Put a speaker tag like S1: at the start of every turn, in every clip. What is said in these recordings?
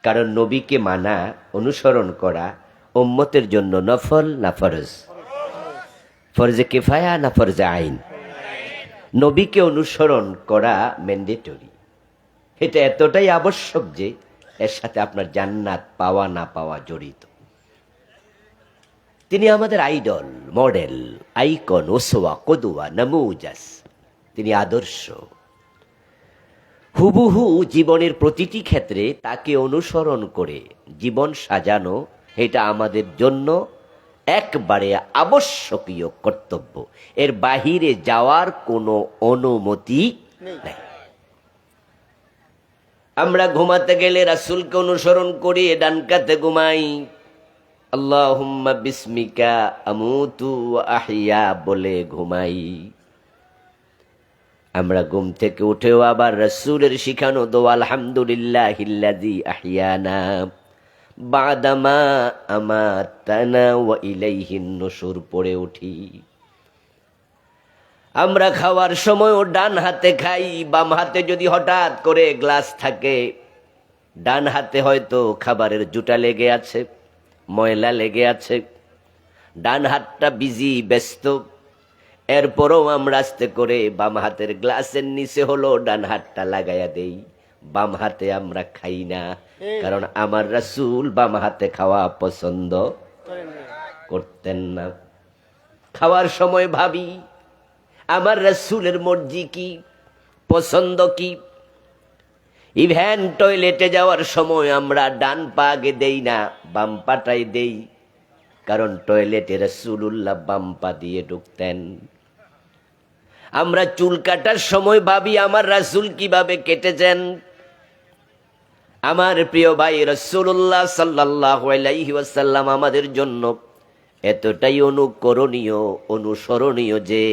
S1: কারণ নবীকে মানা, অনুসরণ করা উম্মতের জন্য নফল না ফরজ? ফরজে কিফায়া না ফরজে আইন? নবীকে অনুসরণ করা ম্যান্ডেটরি। এটা এতটাই আবশ্যক যে এর সাথে আপনার জান্নাত পাওয়া না পাওয়া জড়িত। তিনি আমাদের আইডল, মডেল, আইকন, ওসওয়া, কদুয়া, নামুজাস। তিনি আদর্শ। হুবহু জীবনের প্রতিটি ক্ষেত্রে তাকে অনুসরণ করে জীবন সাজানো, এটা আমাদের জন্য একবারে আবশ্যকীয় কর্তব্য। এর বাহিরে যাওয়ার কোনো অনুমতি নেই। আমরা ঘুমাতে গেলে রাসূলকে অনুসরণ করি, ডান কাতে ঘুমাই। আল্লাহুম্মা বিসমিকা আমুতু ওয়া আহইয়া বলে ঘুমাই। আমরা ঘুম থেকে উঠেও আবার রাসূলের শিখানো দোয়া আলহামদুলিল্লাহিল্লাযী আহইয়ানা বাদামা আমাতানা ওয়া ইলাইহিন নুশুর পড়ে উঠি। আমরা খাওয়ার সময়ও ডান হাতে খাই। বাম হাতে যদি হঠাৎ করে গ্লাস থাকে, ডান হাতে হয়তো খাবারের জুটা লেগে আছে, ময়লা লেগে আছে, ডান হাতটা বিজি, ব্যস্ত। এরপরও আমরা আস্তে করে বাম হাতের গ্লাসের নিচে হলো ডান হাতটা লাগাইয়া দেই। বাম হাতে আমরা খাই না, কারণ আমার রাসূল বাম হাতে খাওয়া পছন্দ করতেন না। খাওয়ার সময় ভাবি আমার রাসূলের মর্জি কি, পছন্দ কি। ইভেন টয়লেটে যাওয়ার সময় আমরা ডান পা আগে দেই না, বাম পাটাই দেই, কারণ টয়লেটে রাসূলুল্লাহ বাম পা দিয়ে ঢুকতেন। আমরা চুল কাটার সময় ভাবি আমার রাসূল কিভাবে কেটেছেন। আমার প্রিয় ভাই রাসূলুল্লাহ সাল্লাল্লাহু আলাইহি ওয়াসাল্লাম আমাদের জন্য এতটাই অনুকরণীয়, অনুসরণীয় যে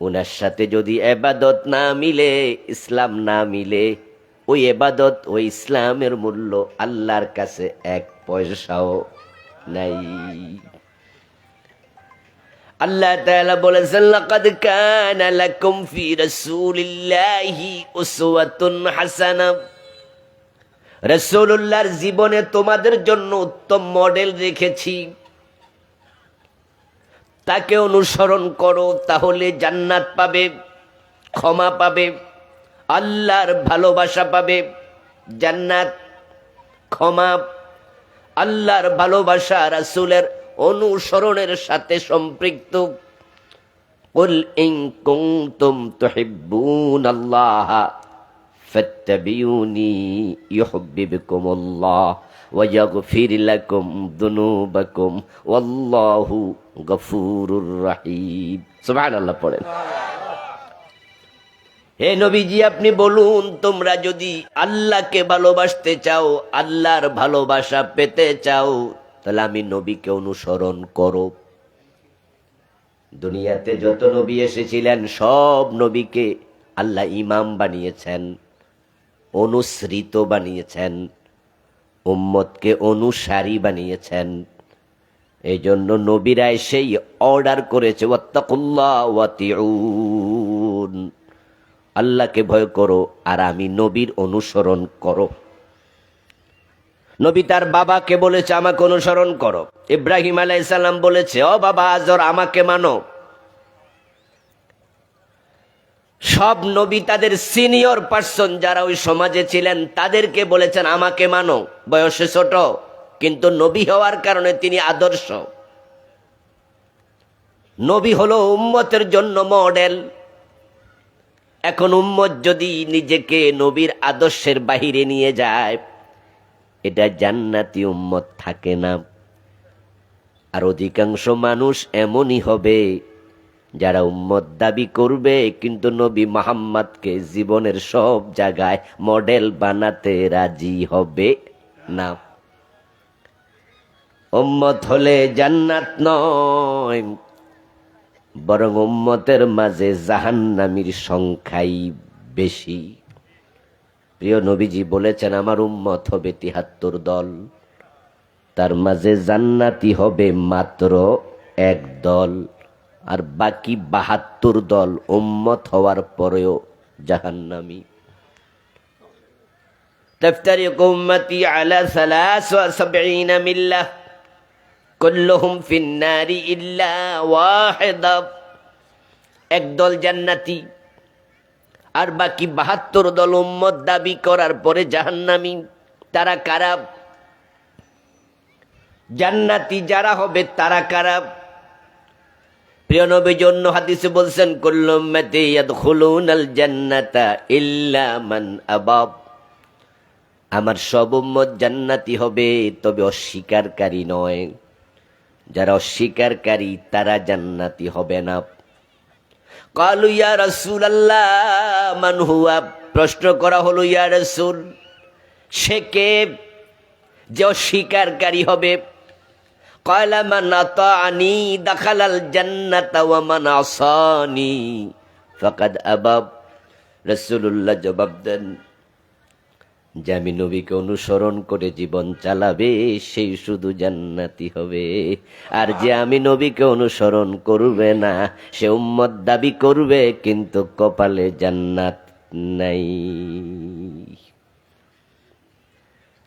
S1: ওনার সাথে যদি ইবাদত না মিলে, ইসলাম না মিলে, ওই ইবাদত ওই ইসলামের মূল্য আল্লাহর কাছে এক পয়সাও নাই। আল্লাহ তাআলা বলেছেন, লাকাদ কানা লাকুম ফি রাসূলিল্লাহি উসওয়াতুন হাসানাহ। রাসূলুল্লাহর জীবনে তোমাদের জন্য উত্তম মডেল রেখেছি, তাকে অনুসরণ করো, তাহলে জান্নাত পাবে, ক্ষমা পাবে, আল্লাহর ভালোবাসা পাবে। জান্নাত, ক্ষমা, আল্লাহর ভালোবাসা রাসূলের অনুসরণের সাথে সম্পৃক্ত। কুল ইন কুনতুম তুহিব্বুনাল্লাহ ফাত্তাবিউনি ইউহিব্বুকুমুল্লাহ ওয়া ইয়াগফির লাকুম যুনুবাকুম ওয়াল্লাহু গফুরুর রহিম। সুবহানাল্লাহ পড়েন। হে নবীজি, আপনি বলুন, তোমরা যদি আল্লাহকে ভালোবাসতে চাও, আল্লাহর ভালোবাসা পেতে চাও, তাহলে আমি নবীকে অনুসরণ করো। দুনিয়াতে যত নবী এসেছিলেন সব নবীকে আল্লাহ ইমাম বানিয়েছেন, অনুসৃত বানিয়েছেন, উম্মতকে অনুসারী বানিয়েছেন। এই জন্য নবীরা সেই অর্ডার করেছে, ওয়াত্তাকুল্লাহ ওয়াতিউন, আল্লাহকে ভয় করো আর আমি নবীর অনুসরণ করো। নবী তার বাবাকে বলেছে আমাকে অনুসরণ করো। ইব্রাহিম আলাইহিস সালাম বলেছে, ও বাবা আজর আমাকে মানো। সব নবী তাদের সিনিয়র পার্সন যারা ওই সমাজে ছিলেন তাদেরকে বলেছেন আমাকে মানো। বয়সে ছোট, কিন্তু নবী হওয়ার কারণে তিনি আদর্শ। নবী হলো উম্মতের জন্য মডেল। এখন উম্মত যদি নিজেকে নবীর আদর্শের বাহিরে নিয়ে যায়, এটা জান্নাতি উম্মত থাকে না। আর অধিকাংশ মানুষ এমনই হবে যারা উম্মত দাবি করবে, কিন্তু নবী মুহাম্মদকে জীবনের সব জায়গায় মডেল বানাতে রাজি হবে না। উম্মত হলে জান্নাত নয়, বরং উম্মতের মাঝে জাহান্নামীর সংখ্যাই বেশি। প্রিয় নবীজি বলেছেন আমার উম্মত হবে ৭৩ দল, তার মাঝে জান্নাতি হবে মাত্র ১ দল, আর বাকি ৭২ দল উম্মত হওয়ার পরেও জাহান্নামী। তাফতারিকু উম্মতি আলা 73 মিল্লাহ কুল্লুহুম ফিন নারি ইল্লা ওয়াহিদা। একদল জান্নাতি আর বাকি 72 দল উম্মত দাবি করার পরে জাহান্নামী। তারা কারা? জান্নাতি যারা হবে তারা কারা? প্রিয় নবী অন্য হাদিসে বলছেন, কুল্লু উম্মতি ইয়াদখুলুনাল জান্নাতা ইল্লা মান আবা। আমার সব উম্মত জান্নাতি হবে, তবে অস্বীকারী নয়। যারা অস্বীকারী তারা জান্নাতি হবে না। ক্বালু ইয়া রাসূলুল্লাহ মান হুয়া। প্রশ্ন করা হলো, ইয়া রাসূল, সে কে যে অস্বীকারী হবে? ক্বালা মান আতাআনি দাখালাল জান্নাতা ওয়া মান আসানি ফাকাদ আবা। রাসূলুল্লাহ জবাব দেন, যে আমি নবীকে অনুসরণ করে জীবন চালাবে সেই শুধু জান্নাতি হবে, আর যে আমি নবীকে অনুসরণ করবে না সে উম্মত দাবি করবে কিন্তু কপালে জান্নাত নাই।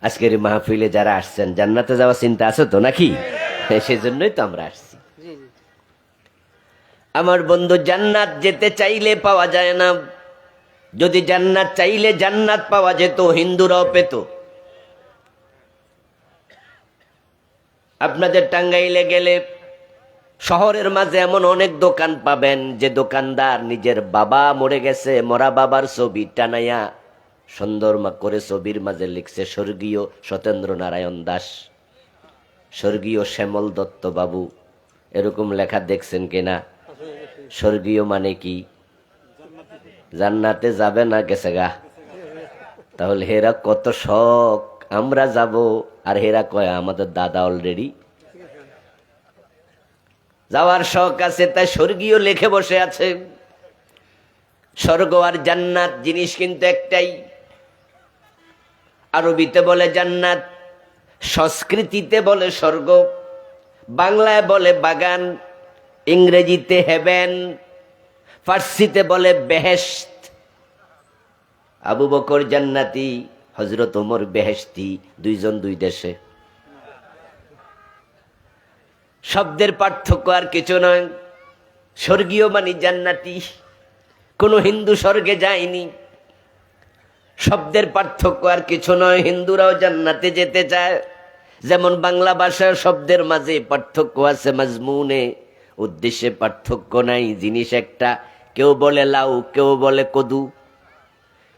S1: আজকের মাহফিলে যারা আসছেন জান্নাতে যাওয়ার চিন্তা আছে তো নাকি? সেজন্যই তো আমরা আসছি। আমার বন্ধু, জান্নাত যেতে চাইলে পাওয়া যায় না। যদি জান্নাত চাইলে জান্নাত পাওয়া যেত, হিন্দুরাও পেত। আপনাদের টাঙ্গাইলে গেলে শহরের মাঝে এমন অনেক দোকান পাবেন যে দোকানদার নিজের বাবা মরে গেছে, মরা বাবার ছবি টানাইয়া সুন্দর করে ছবির মাঝে লিখছে স্বর্গীয় সত্যেন্দ্র নারায়ণ দাস, স্বর্গীয় শ্যামল দত্ত বাবু। এরকম লেখা দেখছেন কিনা? স্বর্গীয় মানে কি? জান্নাতে যাবে না, গেছে গা। তাহলে হেরা কত শখ, আমরা যাব, আর হেরা কয় আমাদের দাদা অলরেডি যাওয়ার শখ আছে, তাই স্বর্গীয় লিখে বসে আছে। স্বর্গ আর জান্নাত জিনিস কিন্তু একটাই। আরবিতে বলে জান্নাত, সংস্কৃতিতে বলে স্বর্গ, বাংলায় বলে বাগান, ইংরেজিতে হেভেন, ফার্সিতে বলে বেহেশত। আবু বকর জান্নাতি, হযরত ওমর বেহেশতি, দুইজন দুই দেশে। শব্দের পার্থক্য আর কিছু নয়। স্বর্গীয় মানে জান্নাতি। কোন হিন্দু স্বর্গে যায়নি। শব্দের পার্থক্য আর কিছু নয়। হিন্দুরাও জান্নাতে যেতে চায়। যেমন বাংলা ভাষার শব্দের মাঝে পার্থক্য আছে, মাজমুনে, উদ্দেশ্যে পার্থক্য নাই। জিনিস একটা। কেউ বলে লাউ, কেউ বলে কদু,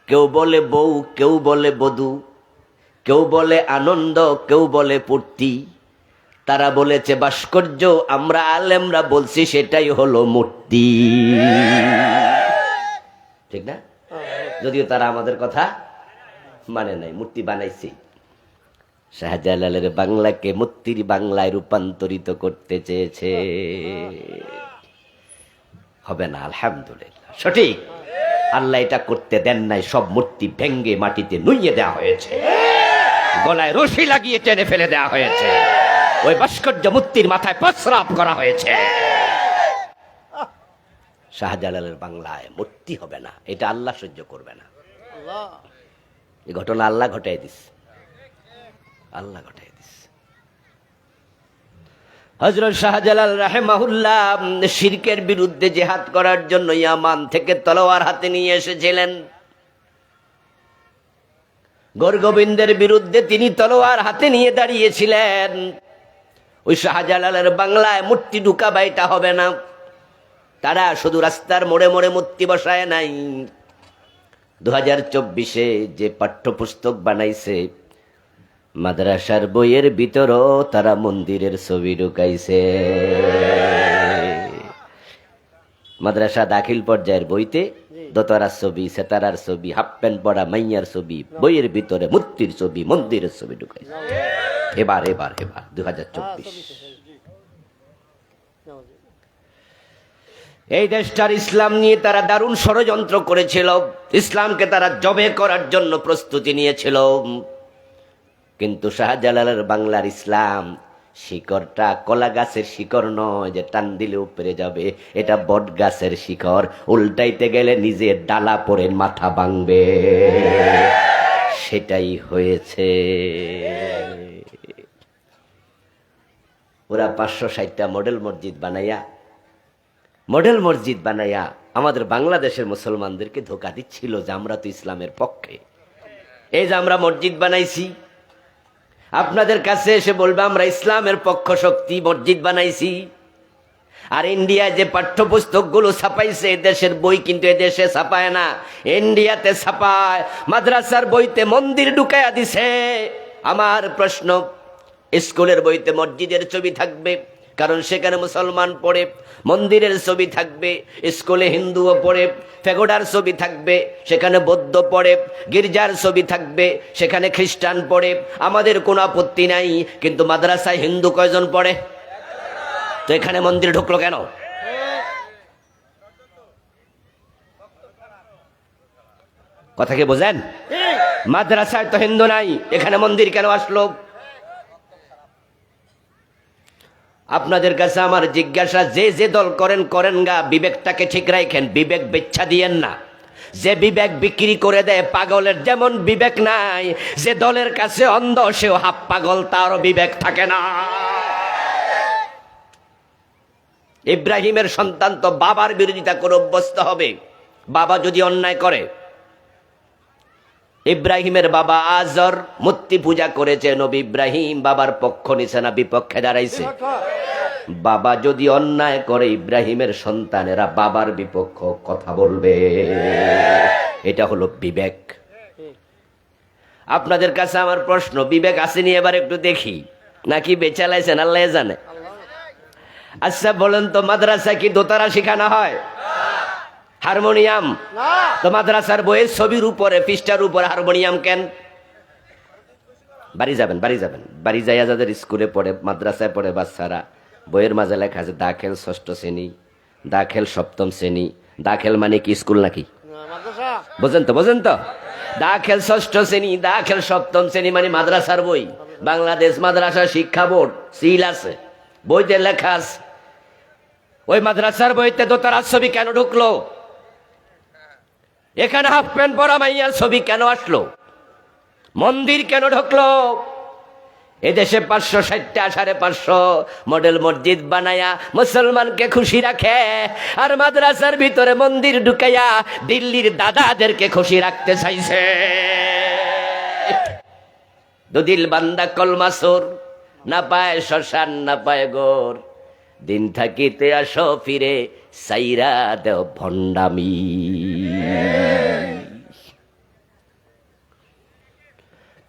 S1: কেউ বলে বউ, কেউ বলে বধূ, কেউ বলে আনন্দ, কেউ বলে পূর্তি। তারা বলেছে ভাস্কর্য, আমরা আলেমরা বলছি সেটাই হলো মূর্তি। ঠিক না? যদিও তারা আমাদের কথা মানে নাই, মূর্তি বানাইছে। শাহজালালের বাংলাকে মূর্তির বাংলায় রূপান্তরিত করতে চেয়েছে। হবে না, আলহামদুলিল্লাহ, সঠিক। আল্লাহ এটা করতে দেন নাই। সব মূর্তি ভেঙ্গে মাটিতে নুইয়ে দেওয়া হয়েছে, গলায় রশি লাগিয়ে টেনে ফেলে দেওয়া হয়েছে, ওই ভাস্কর্য মূর্তির মাথায় প্রস্রাব করা হয়েছে। শাহজালালের বাংলায় মূর্তি হবে না, এটা আল্লাহ সহ্য করবে না। এই ঘটনা আল্লাহ ঘটাই দিস, আল্লাহ ঘটাই দিস। হযরত শাহজালাল রাহিমাহুল্লাহ শিরকের বিরুদ্ধে জিহাদ করার জন্য ইয়ামান থেকে তলোয়ার হাতে নিয়ে এসেছিলেন। গৌরগোবিন্দের বিরুদ্ধে তিনি তলোয়ার হাতে নিয়ে দাঁড়িয়েছিলেন। ওই শাহজালালের বাংলায় মূর্তি ঢুকাবা, এটা হবে না। তারা শুধু রাস্তার মোড়ে মোড়ে মূর্তি বসায় নাই। 2024-এ যে পাঠ্যপুস্তক বানাইছে, মাদ্রাসার বইয়ের ভিতরও তারা মন্দিরের ছবি ঢুকাইছে। মাদ্রাসা দাখিল পর্যায়ের বইতে দোতারার ছবি, সেতারার ছবি, হাফ প্যান্ট পরা মাইয়ার ছবি, বইয়ের ভিতরে মূর্তির ছবি, মন্দিরের ছবি ঢুকাইছে। এবার 2024 এই দেশটার ইসলাম নিয়ে তারা দারুণ ষড়যন্ত্র করেছিল। ইসলামকে তারা জবে করার জন্য প্রস্তুতি নিয়েছিল। কিন্তু শাহজালালের বাংলার ইসলাম শিকড়টা কলা গাছের শিকড় নয় যে টান দিলে উপরে যাবে, এটা বট গাছের শিকড়। উল্টাইতে গেলে নিজের ডালা পড়ে মাথা ভাঙবে। সেটাই হয়েছে। ওরা 560টা মডেল মসজিদ বানাইয়া আমাদের বাংলাদেশের মুসলমানদেরকে ধোঁকা দিচ্ছিল যে আমরা তো ইসলামের পক্ষে। এই যে আমরা মসজিদ বানাইছি, আপনাদের কাছে এসে বলবে আমরা ইসলামের পক্ষ শক্তি, মসজিদ বানাইছি। আর ইন্ডিয়ায় যে পাঠ্যপুস্তকগুলো ছাপাইছে, দেশের বই কিন্তু এদেশে ছাপায় না, ইন্ডিয়াতে ছাপায়। মাদ্রাসার বইতে মন্দির ঢুকাইয়া দিছে। আমার প্রশ্ন, স্কুলের বইতে মসজিদের ছবি থাকবে, কারণ সেখানে মুসলমান পড়ে। মন্দিরের ছবি থাকবে, স্কুলে হিন্দুও পড়ে। ফেগোডার ছবি থাকবে, সেখানে বৌদ্ধ পড়ে। গির্জার ছবি থাকবে, সেখানে খ্রিস্টান পড়ে। আমাদের কোনো আপত্তি নাই, কিন্তু মাদ্রাসায় হিন্দু কয়জন পড়ে? তো এখানে মন্দির ঢুকলো কেন? কথা কি বোঝেন? মাদ্রাসায় তো হিন্দু নাই, এখানে মন্দির কেন আসলো? আপনাদের কাছে আমার জিজ্ঞাসা, যে যে দল করেন করেন গা, বিবেকটাকে ঠিক রাখেন, বিবেক বেচ্ছা দিয়েন না। যে বিবেক বিক্রি করে দেয়, পাগলের যেমন বিবেক নাই, যে দলের কাছে অন্ধ সেও হাফ পাগল, তারও বিবেক থাকে না। ইব্রাহিমের সন্তান তো বাবার বিরোধিতা করে অভ্যস্ত হবে। বাবা যদি অন্যায় করে, ইব্রাহিমের বাবা আজর মূর্তি পূজা করেছে, নবী ইব্রাহিম বাবার পক্ষ নিছে না বিপক্ষে দাঁড়াইছে? বাবা যদি অন্যায় করে, ইব্রাহিমের সন্তানেরা বাবার বিপক্ষ কথা বলবে। এটা হলো বিবেক। আপনাদের কাছে আমার প্রশ্ন, বিবেক আসেনি এবার একটু দেখি, নাকি বেচালাইছেন আল্লাহ জানে। আচ্ছা বলেন তো, মাদ্রাসা কি দোতারা শেখানো হয়? হারমোনিয়াম? তো মাদ্রাসার বইয়ের ছবির উপরে, পৃষ্ঠার উপরে হারমোনিয়াম কেন? বাড়ি যাবেন, বাড়ি যাইয়া যাদের স্কুলে পড়ে, মাদ্রাসায় পড়ে বাচ্চারা, বইয়ের মাঝে লেখা আছে দাখিল 6ষ্ঠ শ্রেণী, দাখিল 7ম শ্রেণী। দাখিল মানে কি স্কুল নাকি? বোঝেন তো? দাখিল 6ষ্ঠ শ্রেণী, দাখিল 7ম শ্রেণী মানে মাদ্রাসার বই। বাংলাদেশ মাদ্রাসা শিক্ষা বোর্ড সিল আছে, বইতে লেখা আছে। ওই মাদ্রাসার বইতে দোতারার ছবি কেন ঢুকলো? এখানে হাফ প্যান্ট পরা মাইয়ার ছবি কেন আসলো? মন্দির কেন ঢুকলো? এদেশে 560টা 550 মডেল মসজিদ বানায়া মুসলমানকে খুশি রাখে, আর মাদ্রাসার ভিতরে মন্দির ঢুকাইয়া দিল্লির দাদাদেরকে খুশি রাখতে চাইছে। দুদিল বান্দা কলমাসুর, না পায় শ্মশান না পায় গোর, দিন থাকিতে আসো ফিরে সাইরা দেও ভণ্ডামি।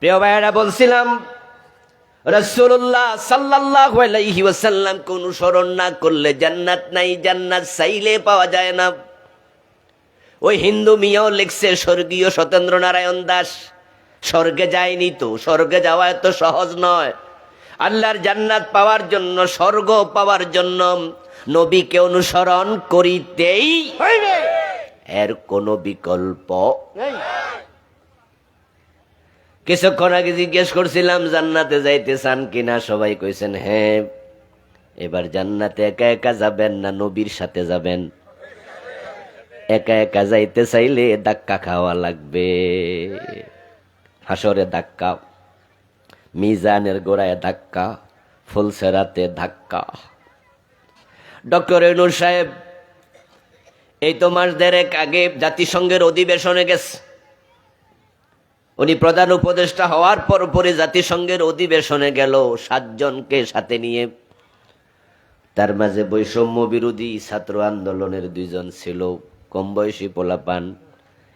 S1: প্রিয় ভাইয়েরা, বলছিলাম রাসূলুল্লাহ সাল্লাল্লাহু আলাইহি ওয়াসাল্লামকে অনুসরণ না করলে জান্নাত নাই, জান্নাত চাইলে পাওয়া যায় না। ওই হিন্দু মিয়াও লিখছে, স্বর্গীয় সত্যেন্দ্র নারায়ণ দাস, স্বর্গে যায়নি তো, স্বর্গে যাওয়া এত সহজ নয়। আল্লাহর জান্নাত পাওয়ার জন্য, স্বর্গ পাওয়ার জন্য নবীকে অনুসরণ করিতেই হইবে, এর কোনো বিকল্প নেই। কিছুক্ষণ আগে জিজ্ঞেস করছিলাম জান্নাতে যাইতে চান কিনা, সবাই কইছেন হ্যাঁ। এবার জান্নাতে একা একা যাবেন না নবীর সাথে যাবেন? একা একা যাইতে চাইলে ধাক্কা খাওয়া লাগবে। হাসরে ধাক্কা, মিজানের গোড়ায় ধাক্কা, ফুলসেরাতে ধাক্কা। ডক্টর ইউনূস সাহেব এই তো মাস দেড়েক আগে জাতিসংঘের অধিবেশনে গেছে। উনি প্রধান উপদেষ্টা হওয়ার পরে জাতিসংঘের অধিবেশনে গেল 7 জনকে সাথে নিয়ে। তার মাঝে বৈষম্য বিরোধী ছাত্র আন্দোলনের 2 জন ছিল, কম বয়সী পোলাপান,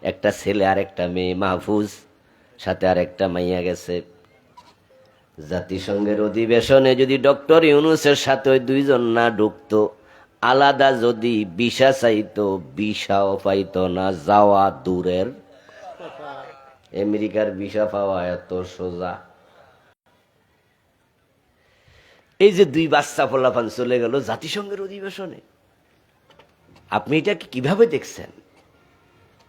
S1: একটা ছেলে আর একটা মেয়ে, মাহফুজ, সাথে আর একটা মাইয়া গেছে। জাতিসংঘের অধিবেশনে যদি ডক্টর ইউনূসের সাথে ওই 2 জন না ঢুকতো, আলাদা যদি ভিসা চাইতো, ভিসাও পাইতো না, যাওয়া দূরের। আমেরিকার ভিসা পাওয়া এত সোজা? এই যে 2 বাচ্চা পোলাপান চলে গেল জাতিসংঘের অধিবেশনে, আপনি এটা কিভাবে দেখছেন?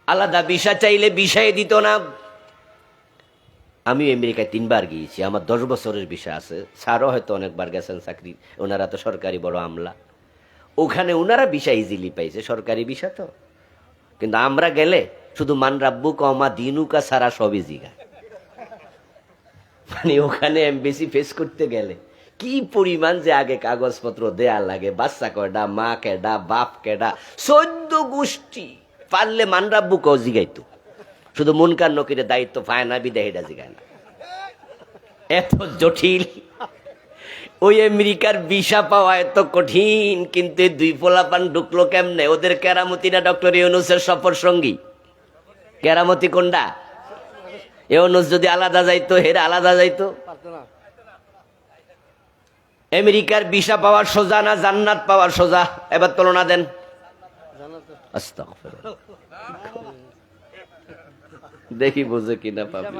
S1: আলাদা ভিসা চাইলে ভিসাই দিত না। আমি আমেরিকায় 3 বার গিয়েছি, আমার 10 বছরের ভিসা আছে। স্যারও হয়তো অনেকবার গেছেন চাকরি, ওনারা তো সরকারি বড় আমলা, ওখানে ওনারা ভিসা ইজিলি পাইছে, সরকারি ভিসা তো। কিন্তু আমরা গেলে শুধু মান রাব্বু কমা দিনুকা সারা সবই জিগায়। মানে ওখানে এমবেসি ফেস করতে গেলে কি পরিমাণ যে আগে কাগজপত্র দেয়া লাগে, বাচ্চা কয়টা, মা কেডা, বাপ কেডা, 14 গোষ্ঠী। পারলে মানরাব্বু কেউ জিগাইতো, শুধু মুনকার নকিরের দায়িত্ব ফায়না বিদায়ীরা জিগায় না, এত জটিল। ওই আমেরিকার ভিসা পাওয়া এত কঠিন, কিন্তু এই দুই পোলাপান ঢুকলো কেমনে? ওদের কেরামতি না ডক্টর ইউনূসের সফর সঙ্গী? কেরামতি কোনটা? ইউনূস যদি আলাদা যাইতো, হেরা আলাদা যাইতো? আমেরিকার ভিসা পাওয়ার সোজা না জান্নাত পাওয়ার সোজা? এবার তুলনা দেন। আস্তাগফিরুল্লাহ। দেখি বুঝে কিনা পাবে।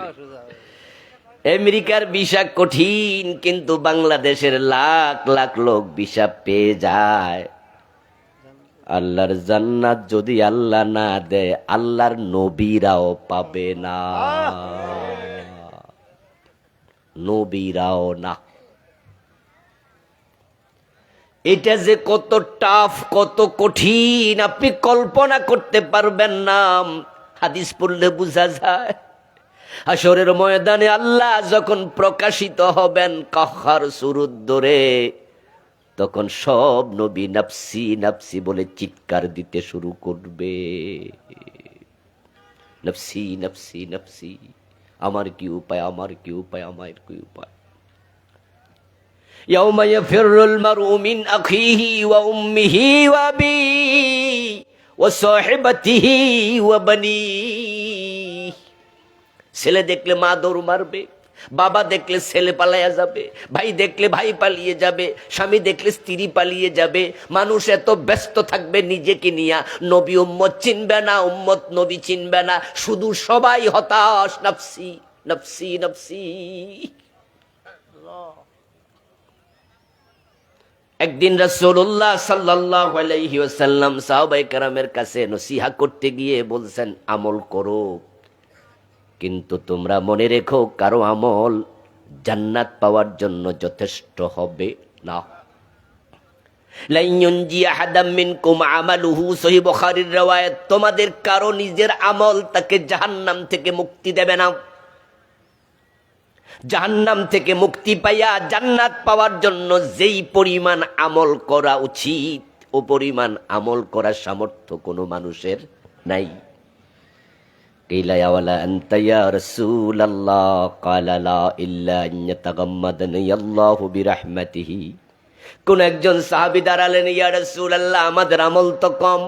S1: আমেরিকার ভিসা কঠিন, কিন্তু বাংলাদেশের লাখ লাখ লোক ভিসা পেয়ে যায়। আল্লাহর জান্নাত যদি আল্লাহ না দেয়, আল্লাহর নবীরাও পাবে না, নবীরাও না। এটা যে কত টাফ, কত কঠিন আপনি কল্পনা করতে পারবেন না। হাদিস পড়লে বোঝা যায়। হাশরের ময়দানে আল্লাহ যখন প্রকাশিত হবেন কাহার সুরুত ধরে, তখন সব নবী নাফসি নাফসি বলে চিৎকার দিতে শুরু করবে। নাফসি নাফসি নাফসি, আমার কি উপায়, আমার কি উপায়, আমার কি উপায়। ইয়াউমা ইয়াফিরুল মারউ মিন আখিহি ওয়া উম্মিহি ওয়া আবিহি ওয়া সাহিবাতিহি ওয়া বানিহি। ছেলে দেখলে মা দৌড় মারবে, বাবা দেখলে ছেলে পালাইয়া যাবে, ভাই দেখলে ভাই পালিয়ে যাবে, স্বামী দেখলে স্ত্রী পালিয়ে যাবে। মানুষ এত ব্যস্ত থাকবে নিজেকে নিয়া, নবী উম্মত চিনবে না, উম্মত নবী চিনবে না, শুধু সবাই হতাশ, নফসি নফসি নফসি। একদিন রাসূলুল্লাহ সাল্লাল্লাহু আলাইহি ওয়াসাল্লাম সাহাবায়ে কেরামের কাছে নসিহত করতে গিয়ে বলছেন, আমল করো, কিন্তু তোমরা মনে রেখো কারো আমল জান্নাত পাওয়ার জন্য যথেষ্ট হবে না। লান ইউনজি আহাদাম মিনকুম আমালুহু, সহিহ বুখারীর riwayat, তোমাদের কারো নিজের আমল তাকে জাহান্নাম থেকে মুক্তি দেবে না। জাহান্নাম থেকে মুক্তি পাইয়া জান্নাত পাওয়ার জন্য যেই পরিমাণ আমল করা উচিত, ও পরিমাণ আমল করার সামর্থ্য কোনো মানুষের নাই। কিলা ইয়া ওয়ালা আনতা ইয়া রাসূলুল্লাহ, ক্বালা লা ইল্লা আন ইয়াতাগাম্মাদানি আল্লাহু বিরাহমাতিহি। কোন একজন সাহাবী দাঁড়ালেন, ইয়া রাসূলুল্লাহ, আমাদের আমল তো কম,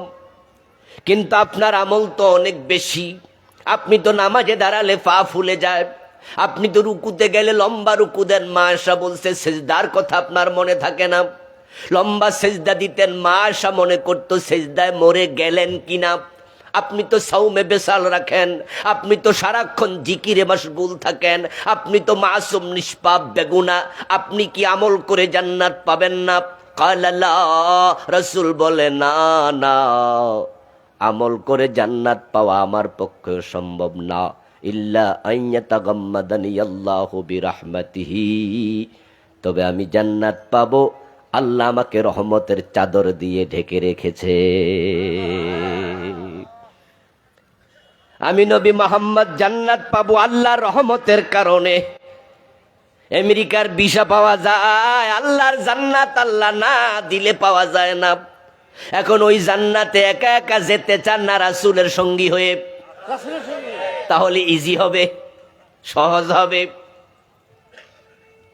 S1: কিন্তু আপনার আমল তো অনেক বেশি। আপনি তো নামাজে দাঁড়ালে পা ফুলে যায়, আপনি তো রুকুতে গেলে লম্বা রুকু দেন, মা আয়েশা বলছে সেজদার কথা আপনার মনে থাকে না। লম্বা সেজদা দিতেন, মা আয়েশা মনে করতো সেজদায় মরে গেলেন কিনা। আপনি তো সাওমে বেসাল রাখেন, আপনি তো সারাক্ষণ জিকিরে মাশগুল থাকেন, আপনি তো মাসুম নিষ্পাপ বেগুনা, আপনি কি আমল করে জান্নাত পাবেন না? ক্বালা লা, রাসূল বলে না না, আমল করে জান্নাত পাওয়া আমার পক্ষে সম্ভব না। ইল্লা আন ইয়াতাগাম্মাদানি আল্লাহু বিরাহমাতিহি, তবে আমি জান্নাত পাবো, আল্লাহ আমাকে রহমতের চাদর দিয়ে ঢেকে রেখেছে। আমি নবী মুহাম্মদ জান্নাত পাবো আল্লাহর রহমতের কারণে। আমেরিকার ভিসা পাওয়া যায়, আল্লাহর জান্নাত আল্লাহ না দিলে পাওয়া যায় না। এখন ওই জান্নাতে একা একা যেতে চান না রাসূলের সঙ্গী হয়ে? তাহলে ইজি হবে, সহজ হবে।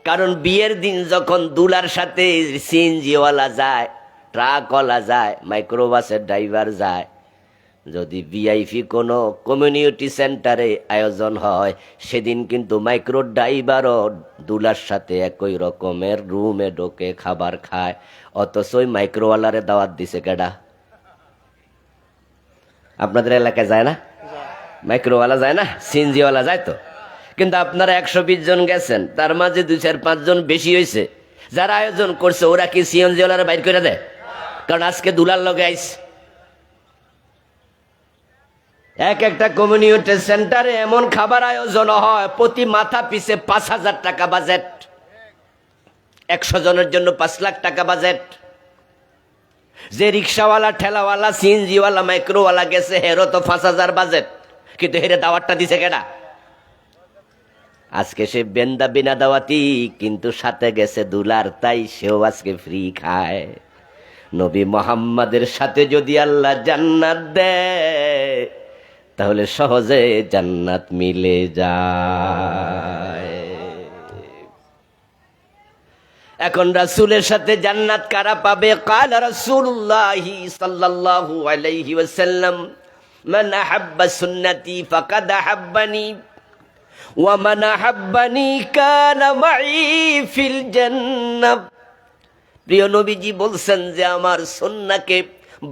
S1: কারণ বিয়ের দিন যখন দুলার সাথে সিএনজিওয়ালা যায়, ট্রাকওয়ালা যায়, মাইক্রোবাসের ড্রাইভার যায়, যদি ভিআইপি কোনো কমিউনিটি সেন্টারে আয়োজন হয়, সেদিন কিন্তু মাইক্রো ড্রাইভারও দুলার সাথে একই রকমের রুমে ঢোকে খাবার খায়। অথচ ওই মাইক্রোওয়ালারে দাওয়াত দিছে কেডা? আপনাদের এলাকায় যায় না? মাইক্রোওয়ালা যায় না, সিএনজিওয়ালা যায় তো। কিন্তু আপনারা 120 জন গেছেন, তার মাঝে 2-4-5 জন বেশি হয়েছে। যারা আয়োজন করছে ওরা কি সিএনজিওয়ালারা বাইর করে দেয়? কারণ আজকে দুলার লগে আইছে। এক একটা কমিউনিটি সেন্টারে এমন খাবার আয়োজন হয়, প্রতি মাথা পিছে 5,000 টাকা বাজেট, 100 জনের জন্য 5 লাখ টাকা বাজেট। যে রিক্সাওয়ালা, ঠেলাওয়ালা, সিএনজিওয়ালা, মাইক্রোওয়ালা গেছে, হেরও তো 5,000 বাজেট, কিন্তু হেরে দাওয়াতটা দিছে কেডা? আজকে সে বেন্দা বিনা দাওয়াতি, কিন্তু সাথে গেছে দুলার, তাই সেও আজকে ফ্রি খায়। নবী মোহাম্মদের সাথে যদি আল্লাহ জান্নাত দেয়, তাহলে সহজে জান্নাত মিলে যায়। এখন রাসূলের সাথে জান্নাত কারা পাবে? ক্বালা রাসূলুল্লাহি সাল্লাল্লাহু আলাইহি ওয়াসাল্লাম, মান আহাব্বা সুন্নতি ফাকাদ আহাব্বানি ওয়া মান আহাব্বানি কানা মাই ফিল জান্নাহ। প্রিয় নবীজি বলছেন যে আমার সুন্নাহকে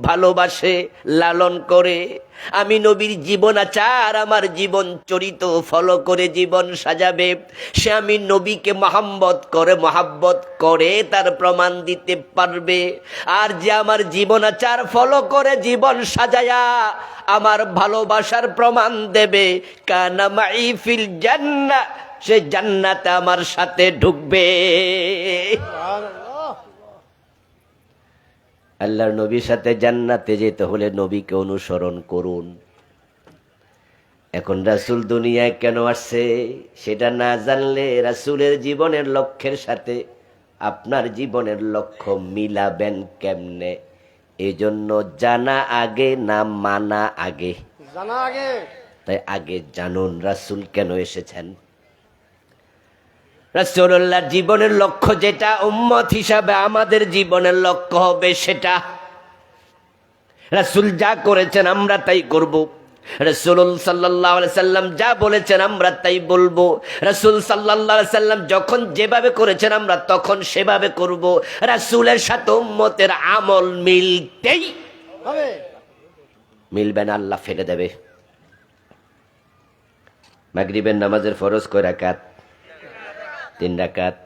S1: ভালোবাসে, লালন করে, আমি নবীর জীবন আচার, আমার জীবন চরিত্র ফলো করে জীবন সাজাবে, সে আমি নবীকে মহাব্বত করে তার প্রমাণ দিতে পারবে। আর যে আমার জীবন আচার ফলো করে জীবন সাজায়া আমার ভালোবাসার প্রমাণ দেবে, কানা মাই ফিল জান্নাহ, সে জান্নাতে আমার সাথে ঢুকবে। আল্লাহর নবীর সাথে জান্নাতে যেতে হলে নবীকে অনুসরণ করুন। এখন রাসূল দুনিয়ায় কেন আসছে সেটা না জানলে রাসূলের জীবনের লক্ষ্যের সাথে আপনার জীবনের লক্ষ্য মিলাবেন কেমনে? এজন্য জানা আগে না মানা আগে? জানা আগে। তাই আগে জানুন রাসূল কেন এসেছেন। রাসূলুল্লাহর জীবনের লক্ষ্য যেটা, উম্মত হিসাবে আমাদের জীবনের লক্ষ্য হবে সেটা। রাসূল যা করেছেন আমরা তাই করব। রাসূল সাল্লাল্লাহু আলাইহি সাল্লাম যা বলেছেন আমরা তাই বলবো। রাসূল সাল্লাল্লাহু আলাইহি সাল্লাম যখন যেভাবে করেছেন আমরা তখন সেভাবে করব। রাসূলের সাথে উম্মতের আমল মিলতেই হবে, মিলবে না আল্লাহ ফেলে দেবে। মাগরিবের নামাজের ফরজ কয় রাকাত? 3 রাকাত।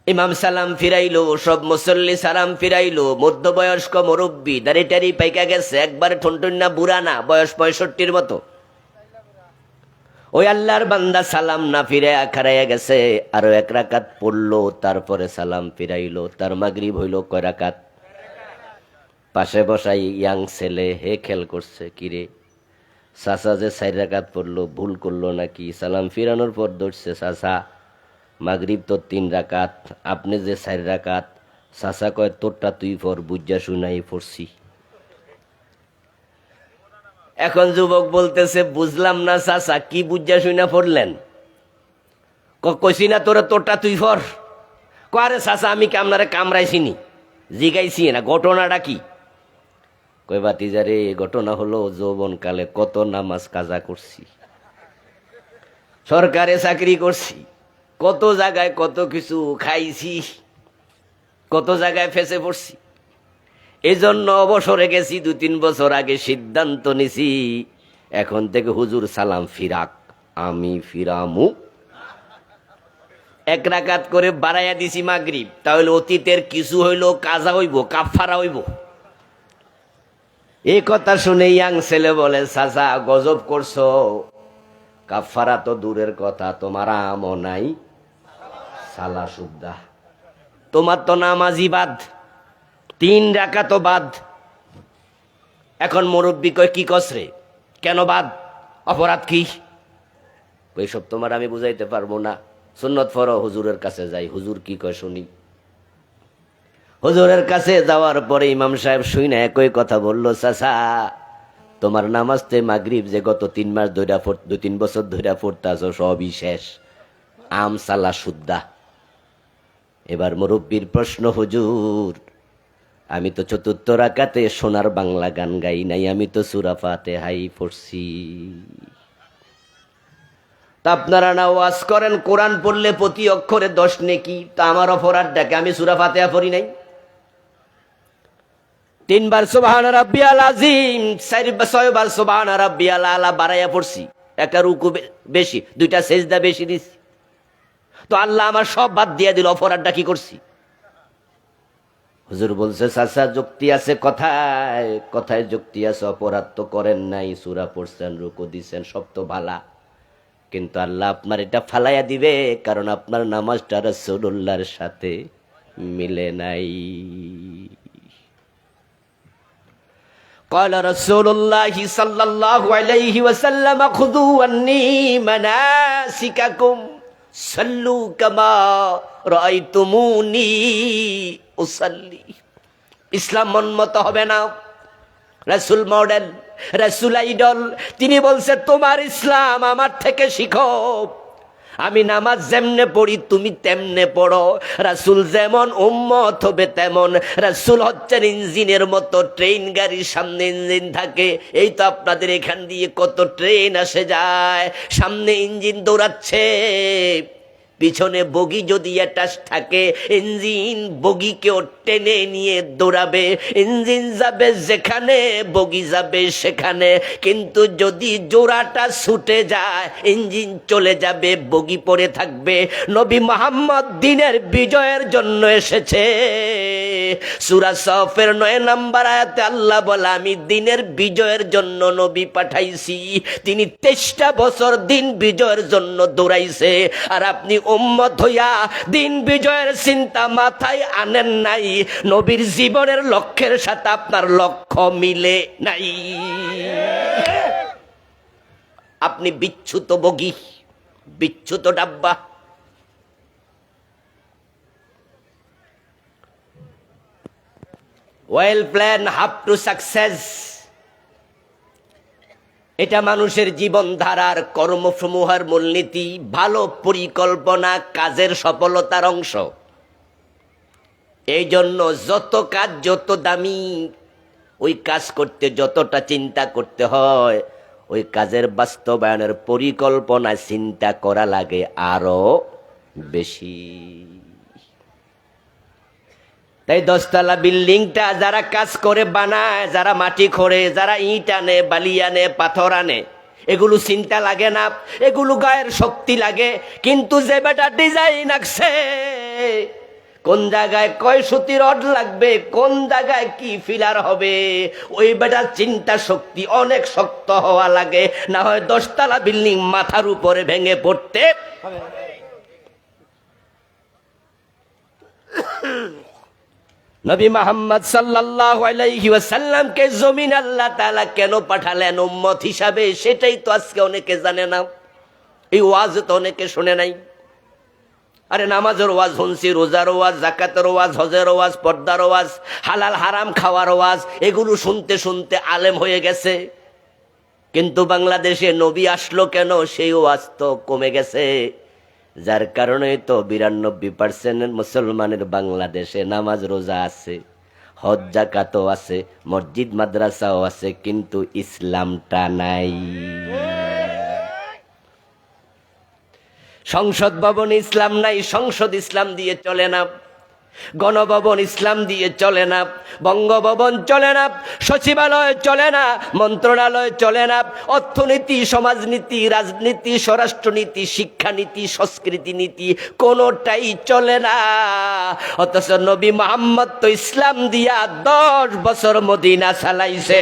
S1: ইমাম সালাম ফিরাইলো, সব মুসল্লি সালাম ফিরাইলো, মধ্যবয়স্ক মুরব্বী, দাড়ি টাড়ি পাইকা গেছে, একবারে ঠনঠন্না বুড়া না, বয়স 65-র মতো। ওই আল্লাহর বান্দা সালাম না ফিরে খারাইয়া গেছে, আরো 1 রাকাত পড়লো, তারপরে সালাম ফিরাইলো। তার মাগরিব হইল কয় রাকাত? পাশে বসাই ইয়াং ছেলে হে খেল করছে, কিরে চাচা যে 4 রাকাত পড়লো ভুল করলো নাকি? সালাম ফিরানোর পর ধরছে, চাচা মাগরিব তো 3 রাকাত, আপনি যে 4 রাকাত। চাচা কয় তোরটা তুই পর, বুঝা শুনাই পড়ছি। এখন যুবক বলতেছে বুঝলাম না চাচা, কি বুঝা শুনা পড়লেন? কইছি না তোরা তোরটা তুই পর। কয় চাচা আমি কি আপনারে কামড়াইছিনি, জিগাইছি না, ঘটনাটা কি? কই বাতিজা রে, ঘটনা হলো যৌবনকালে কত নামাজ কাজা করছি, সরকারে চাকরি করছি, কত জায়গায় কত কিছু খাইছি, কত জায়গায় ফেসে পড়ছি। এই জন্য অবসরে গেছি 2-3 বছর আগে, সিদ্ধান্ত নিছি এখন থেকে হুজুর সালাম ফিরাক, আমি ফিরামু। 1 রাকাত করে বাড়াইয়া দিছি মাগরিব, তাহলে অতীতের কিছু হইল কাজা হইব, কাফারা হইব। এই কথা শুনে ইয়াং ছেলে বলে চাচা গজব করছো, কাফারা তো দূরের কথা, তোমার আমও নাই, সালা সুদ্দা, তোমার তো নামাজি বাদ, 3 রাকাত বাদ। এখন মুরব্বী কয় কি কসরে, কেন বাদ, অপরাধ কি? ওইসব তোমার আমি বুঝাইতে পারবো না, সুন্নত ফরো, হুজুরের কাছে যাই, হুজুর কি কয় শুনি। হুজুরের কাছে যাওয়ার পরে ইমাম সাহেব শুই না একই কথা বললো, চাচা তোমার নামাজতে মাগরিব যে গত 3 মাস ধরে 2-3 বছর ধরে পড়তাছ সবই শেষ, আম সালা সুদ্দা। এবার মুরব্বীর প্রশ্ন, হুজুর আমি তো 4র্থ রাকাতে সোনার বাংলা গান গাই নাই, আমি তো সূরা ফাতিহাই পড়ছি। তা আপনারা না ওয়াজ করেন কোরআন পড়লে প্রতি অক্ষরে 10 নেকি, তা আমার অপরাধ ডাকে, আমি সূরা ফাতিহা পড়ি নাই। 3 বার সুবহান রাব্বিয়াল আযীম, 6 বার সুবহান রাব্বিয়াল আলা বাড়াইয়া পড়ছি, একটা রুকু বেশি, 2টা সেজদা বেশি দিছি, তো আল্লাহ আমার সব বাদ দিয়ে দিল, অপরাধটা কি করছি? হুজুর বলছে চাচা যুক্তি আছে কথায়, কথায় যুক্তি আছে, অপরাধ তো করেন নাই, সূরা পড়ছেন, রুকু দিছেন, সব তো ভালা, কিন্তু আল্লাহ আপনার এটা ফালাইয়া দিবে, কারণ আপনার নামাজটা রাসূলুল্লাহর সাথে মিলে নাই। قال رسول الله صلى الله عليه وسلم خذوا عني مناسككم صلوا كما رأيتموني أصلي। ইসলাম মনমত হবে না, রাসূল মডেল, রাসূল আইডল। তিনি বলছে তোমার ইসলাম আমার থেকে শিখো। আমি নামাজ যেমনে পড়ি তুমি তেমনে পড়ো। রাসূল যেমন উম্মত হবে তেমন। রাসূল হচ্ছেন ইঞ্জিনের মতো, ট্রেন গাড়ির সামনে ইঞ্জিন থাকে। এই তো আপনাদের এখান দিয়ে কত ট্রেন আসে যায়, সামনে ইঞ্জিন দৌড়াচ্ছে, পিছনে বগি যদি অ্যাটাচ থাকে ইঞ্জিন বগিকেও টেনে নিয়ে দৌড়াবে। ইঞ্জিন যাবে যেখানে বগি যাবে সেখানে, কিন্তু যদি জোড়াটা ছুটে যায় ইঞ্জিন চলে যাবে, বগি পড়ে থাকবে। নবী মুহাম্মদ দিনের বিজয়ের জন্য এসেছে। সূরা সফের ৯ নম্বর আয়াতে আল্লাহ বলে আমি দিনের বিজয়ের জন্য নবী পাঠাইছি। তিনি ২৩টা বছর দিন বিজয়ের জন্য দৌড়াইছে, আর আপনি উম্মত হইয়া দিন বিজয়ের চিন্তা মাথায় আনেন নাই। নবীর জীবনের লক্ষ্যের সাথে আপনার লক্ষ্য মিলে নাই। আপনি বিচ্যুত বগি, বিচ্যুত ডাব্বা। Well plan have to success, এটা মানুষের জীবনধারার কর্মসমূহের মূলনীতি। ভালো পরিকল্পনা কাজের সফলতার অংশ। এই জন্য যত কাজ যত দামি, ওই কাজ করতে যতটা চিন্তা করতে হয়, ওই কাজের বাস্তবায়নের পরিকল্পনা চিন্তা করা লাগে আরো বেশি। তাই 10তলা বিল্ডিংটা যারা কাজ করে বানায়, যারা মাটি খোঁড়ে, যারা ইট আনে, বালি আনে, পাথর আনে, এগুলো চিন্তা লাগে না, এগুলো গায়ের শক্তি লাগে। কিন্তু যে বেটা ডিজাইন আঁকছে, কোন জায়গায় কয় সুতি রড লাগবে, কোন জায়গায় কি ফিলার হবে, ওই বেটার চিন্তা শক্তি অনেক শক্ত হওয়া লাগে, না হয় 10তলা বিল্ডিং মাথার উপরে ভেঙে পড়তে হবে। নবী মুহাম্মদ সাল্লাল্লাহু আলাইহি ওয়াসাল্লামকে জমিন আল্লাহ তাআলা কেন পাঠালেন উম্মত হিসাবে, সেটাই তো আজকে অনেকে জানে না। এই ওয়াজ তো অনেকে শুনে নাই। আরে নামাজের ওয়াজ শুনছি, রোজার ওয়াজ, যাকাতের ওয়াজ, হজের ওয়াজ, পর্দার ওয়াজ, হালাল হারাম খাওয়ার ওয়াজ, এগুলো শুনতে শুনতে আলেম হয়ে গেছে। কিন্তু বাংলাদেশে নবী আসলো কেন, সেই ওয়াজ তো কমে গেছে। যার কারণে তো ৯২% মুসলমানের বাংলাদেশে নামাজ রোজা আছে, হজ যাকাতও আছে, মসজিদ মাদ্রাসাও আছে, কিন্তু ইসলামটা নাই। সংসদ ভবন ইসলাম নাই, সংসদ ইসলাম দিয়ে চলে না, গণভবন ইসলাম দিয়ে চলে না, বঙ্গভবন চলে না, সচিবালয় চলে না, মন্ত্রণালয় চলে না, অর্থনীতি, সমাজনীতি, রাজনীতি, স্বরাষ্ট্রনীতি, শিক্ষানীতি, সংস্কৃতি নীতি কোনোটাই চলে না। অথচ নবী মুহাম্মদ তো ইসলাম দিয়া 10 বছর মদিনা চালাইছে।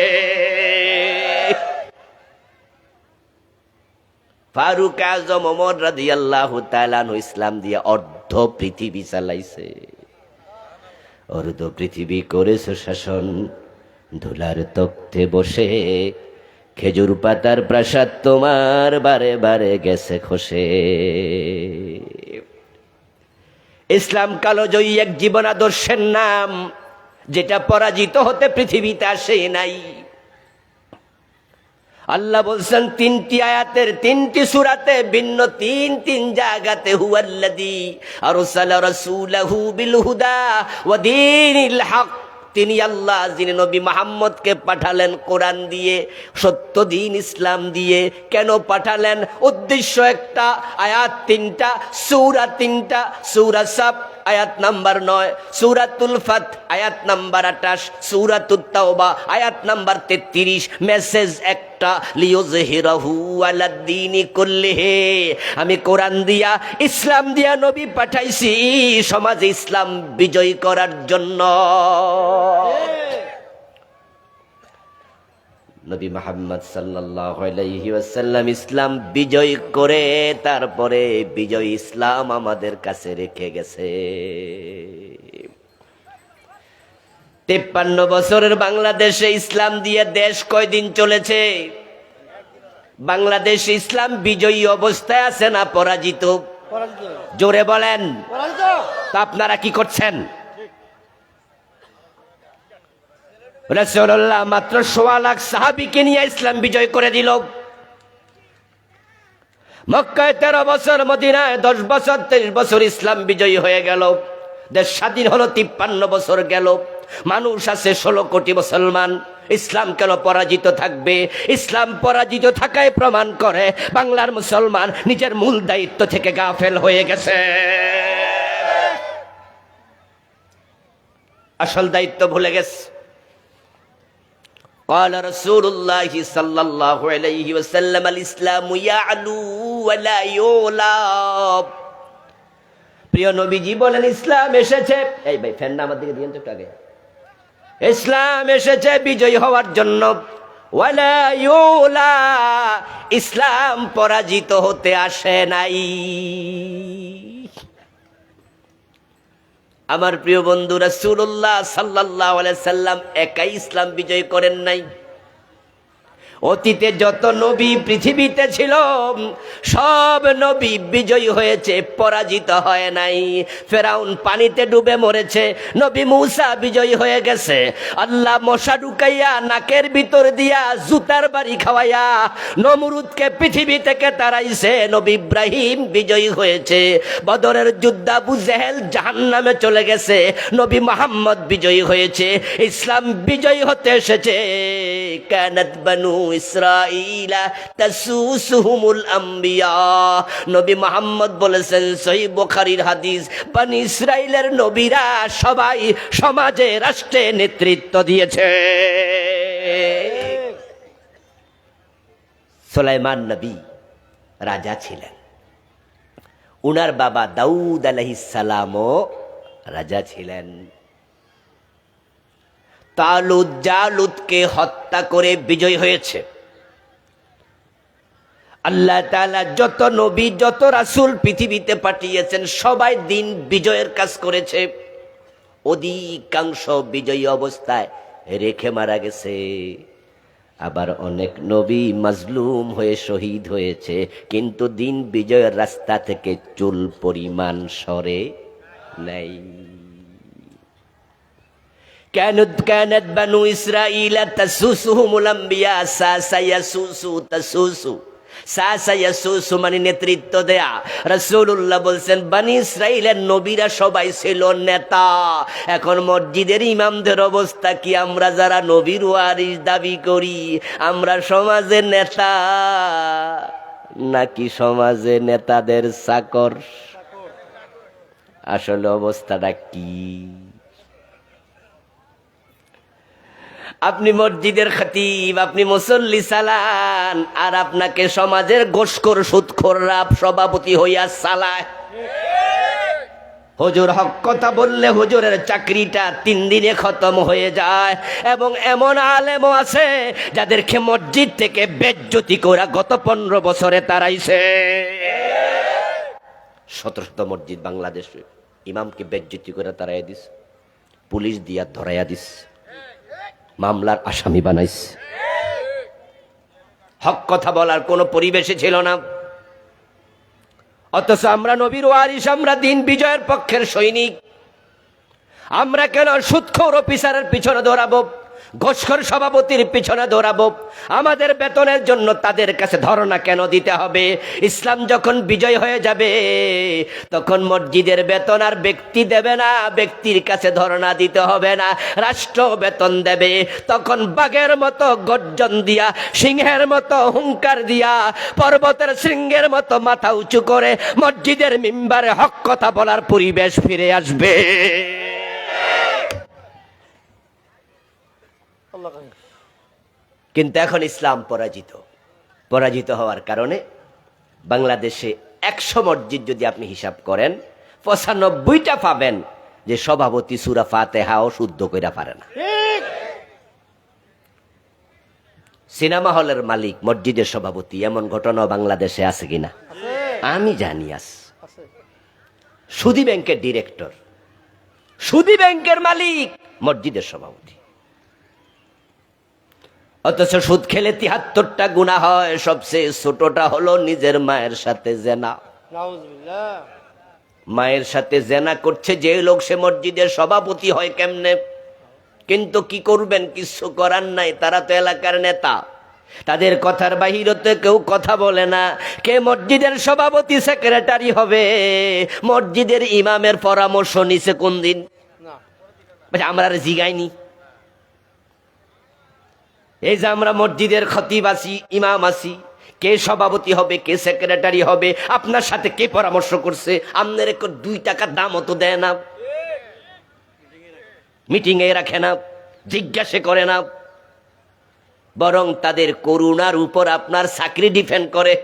S1: ফারুক আজম ওমর রাদিয়াল্লাহু তাআলা আনহু ইসলাম দিয়া অর্ধ পৃথিবী চালাইছে। অর্ধ পৃথিবী করেছে শাসন, ধুলার তখ্তে বসে, খেজুর পাতার প্রাসাদ তোমার বারে বারে গেছে খসে। ইসলাম কালোজয়ী এক জীবন আদর্শের নাম, যেটা পরাজিত হতে পৃথিবীতে আসে নাই। আল্লাহ বলছেন 3টি আয়াতের 3টি সূরাতে ভিন্ন 3 জায়গাতে, হুয়াল্লাযী আরসালা রাসূলাহু বিল হুদা ওয়া দীনিল হক। তিনি আল্লাহ যিনি নবী মুহাম্মদকে পাঠালেন কোরআন দিয়ে, সত্য দিন ইসলাম দিয়ে। কেন পাঠালেন? উদ্দেশ্য একটা, আয়াত 3টা, সূরা 3টা। সূরা সাফ আয়াত নাম্বার 9, সূরাতুল ফাত আয়াত নাম্বার 28, সূরাতুত তাওবা আয়াত নাম্বার 33। মেসেজ একটা, লিয়ুযহিরাহু আলাদ্দীনি কুল্লিহি। আমি কোরআন দিয়া, ইসলাম দিয়া নবী পাঠাইছি সমাজে ইসলাম বিজয় করার জন্য। নবী মুহাম্মদ সাল্লাল্লাহু আলাইহি ওয়াসাল্লাম ইসলাম বিজয় করে তারপরে বিজয় ইসলাম আমাদের কাছে রেখে গেছে। 53 বছরের বাংলাদেশে ইসলাম দিয়ে দেশ কয়দিন চলেছে? বাংলাদেশ ইসলাম বিজয়ী অবস্থায় আছে না পরাজিত? জোরে বলেন। তা আপনারা কি করছেন? রাসূলুল্লাহ মাত্র ১.৫ লাখ সাহাবীকে নিয়ে ইসলাম বিজয় করে দিল। মক্কায় 13 বছর, মদিনায় 10 বছর, 23 বছর ইসলাম বিজয়ী হয়ে গেল। দেশ স্বাধীন হলো, 53 বছর গেল। মানুষ আছে 16 কোটি মুসলমান। ইসলাম কেন পরাজিত থাকবে? ইসলাম পরাজিত থাকায় প্রমাণ করে বাংলার মুসলমান নিজের মূল দায়িত্ব থেকে গাফেল হয়ে গেছে। আসল দায়িত্ব ভুলে গেছে। قال رسول الله صلى الله عليه وسلم الإسلام يعلو ولا يعلى। প্রিয় নবীজি বলেন ইসলাম এসেছে, এই ভাই ফ্যানটা আমার দিকে দিয়েন তো একটু আগে। ইসলাম এসেছে বিজয়ী হওয়ার জন্য। ওয়ালা ইউলা, ইসলাম পরাজিত হতে আসে নাই। আমার প্রিয় বন্ধু, রাসূলুল্লাহ সাল্লাল্লাহু আলাইহি সাল্লাম একাই ইসলাম বিজয় করেন নাই। অতীতে যত নবী পৃথিবীতে ছিল সব নবী বিজয়ী হয়েছে, পরাজিত হয় নাই। ফেরাউন পানিতে ডুবে মরেছে, নবী মূসা বিজয়ী হয়ে গেছে। আল্লাহ মশা ঢুকাইয়া নাকের ভিতর দিয়া জুতার বাড়ি খাওয়াইয়া নমরুদকে পৃথিবী থেকে তাড়াইছে, নবী ইব্রাহিম বিজয়ী হয়েছে। বদরের যুদ্ধ আবু জেহেল জাহান্নামে চলে গেছে, নবী মুহাম্মদ বিজয়ী হয়েছে। ইসলাম বিজয়ী হতে এসেছে। কানাত বানু ইসরাঈলা তাসুসুহুমুল আম্বিয়া। নবী মুহাম্মদ বলেছেন, সহিহ বুখারীর হাদিস, বনি ইসরাইলের নবীরা সবাই সমাজে রাষ্ট্রে নেতৃত্ব দিয়েছে। সুলাইমান নবী রাজা ছিলেন, উনার বাবা দাউদ আলাইহিস সালামও রাজা ছিলেন। তালুত জালুতকে হত্যা করে বিজয় হয়েছে। আল্লাহ তাআলা যত নবী যত রাসূল পৃথিবীতে পাঠিয়েছেন সবাই দিন বিজয়ের কাজ করেছে। অধিকাংশ বিজয়ী অবস্থায় রেখে মারা গেছে। আবার অনেক নবী মাজলুম হয়ে শহীদ হয়েছে, কিন্তু দিন বিজয়ের রাস্তা থেকে চুল পরিমাণ সরে নাই। كانت بنو إسرائيل تسوسهم الأنبياء ساسا يسوسو تسوسو সাসা ইয়াসুসু মানে নেতৃত্ব দেয়া। রাসূলুল্লাহ বলছেন বনি ইসরাইলের নবীরা সবাই ছিল নেতা। এখন মসজিদের ইমামদের অবস্থা কি? আমরা যারা নবীর ওয়ারিস দাবি করি, আমরা সমাজের নেতা নাকি সমাজে নেতাদের চাকর? আসলে অবস্থাটা কি? আপনি মসজিদের খতিব, আপনি মুসল্লি চালান, আর আপনাকে সমাজের গোশখোর সুদখোররা সভাপতি হইয়া চালায়। হুজুর হক কথা বললে হুজুরের চাকরিটা 3 দিনে খতম হয়ে যায়। এবং এমন আলেমও আছে যাদেরকে মসজিদ থেকে বেজ্জতি করে গত 15 বছরে তাড়াইছে। 1700 মসজিদ বাংলাদেশে ইমামকে বেজ্জতি করে তাড়াইয়া দিস, পুলিশ দিয়া ধরাইয়া দিস, মামলার আসামি বানাইস। হক কথা বলার কোনো পরিবেশে ছিল না। অথচ আমরা নবীর ওয়ারিস, আমরা দিন বিজয়ের পক্ষের সৈনিক। আমরা কেন সুদখোর অফিসারের পিছনে দৌড়াবো, ঘোষখোর সভাপতির পিছনে দৌড়াবো? আমাদের বেতনের জন্য তাদের কাছে ধর্ণা কেন দিতে হবে? ইসলাম যখন বিজয় হয়ে যাবে তখন মসজিদের বেতন আর ব্যক্তি দেবে না, ব্যক্তির কাছে ধর্ণা দিতে হবে না, রাষ্ট্র বেতন দেবে। তখন বাঘের মতো গর্জন দিয়া, সিংহের মতো হুঙ্কার দিয়া, পর্বতের শৃঙ্গের মতো মাথা উঁচু করে মসজিদের মিম্বারে হক কথা বলার পরিবেশ ফিরে আসবে। কিন্তু এখন ইসলাম পরাজিত হওয়ার কারণে বাংলাদেশে 100 মসজিদ যদি আপনি হিসাব করেন 95টা পাবেন যে সভাপতি সূরা ফাতিহাও শুদ্ধ কইরা পারে না। সিনেমা হলের মালিক মসজিদের সভাপতি, এমন ঘটনা বাংলাদেশে আছে কিনা? আমি জানি আছে। সুদী ব্যাংকের ডিরেক্টর, সুদী ব্যাংকের মালিক মসজিদের সভাপতি। অথচ সুদ খেলে ৭৩টা গুনাহ হয়, সবচেয়ে ছোটটা হলো নিজের মায়ের সাথে জেনা। মায়ের সাথে জেনা করছে যে লোক, সে মসজিদের সভাপতি হয় কেমনে? কিন্তু কি করবেন, কিছু করার নাই, তারা তো এলাকার নেতা, তাদের কথার বাহিরতে কেউ কথা বলে না। কে মসজিদের সভাপতি সেক্রেটারি হবে? মসজিদের ইমামের পরামর্শ নিছে কোন দিন? আমরা আর জিগাইনি। এই যে আমরা মসজিদের খতিব আছি, ইমাম আছি, কে সভাপতি হবে, কে সেক্রেটারি হবে, আপনার সাথে কে পরামর্শ করছে? আপনার 2 টাকা দামও তো দেয় না, মিটিং এ রাখে না, জিজ্ঞাসা করে না, বরং তাদের করুণার উপর আপনার চাকরি ডিপেন্ড করে।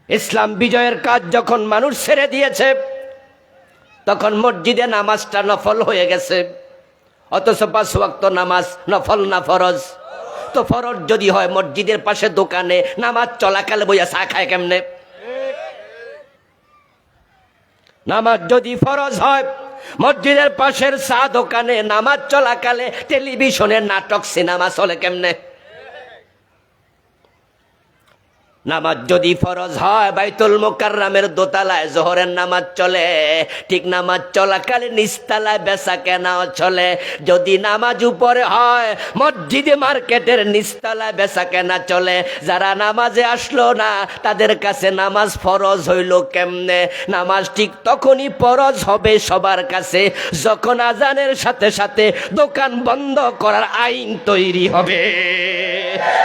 S1: ইসলাম বিজয়ের কাজ যখন মানুষ ছেড়ে দিয়েছে, তখন মসজিদে নামাজটা নফল হয়ে গেছে। অথচ 5 ওয়াক্ত নামাজ নফল না ফরজ? তো ফরজ যদি হয়, মসজিদের পাশে দোকানে নামাজ চলাকালে বইয়া চা খায় কেমনে? নামাজ যদি ফরজ হয়, মসজিদের পাশের চা দোকানে নামাজ চলাকালে টেলিভিশনের নাটক সিনেমা চলে কেমনে? নামাজ যদি ফরজ হয়, বাইতুল মুকাররমের দোতলায় জোহরের নামাজ চলে, ঠিক নামাজ চলাকালে নিচতলায় বেচা কেনাও চলে। যদি নামাজ উপরে হয়, মসজিদে মার্কেটের নিচতলায় বেচা কেনা চলে। যারা নামাজে আসলো না, তাদের কাছে নামাজ ফরজ হইল কেমনে? নামাজ ঠিক তখনই ফরজ হবে সবার কাছে, যখন আজানের সাথে সাথে দোকান বন্ধ করার আইন তৈরি হবে।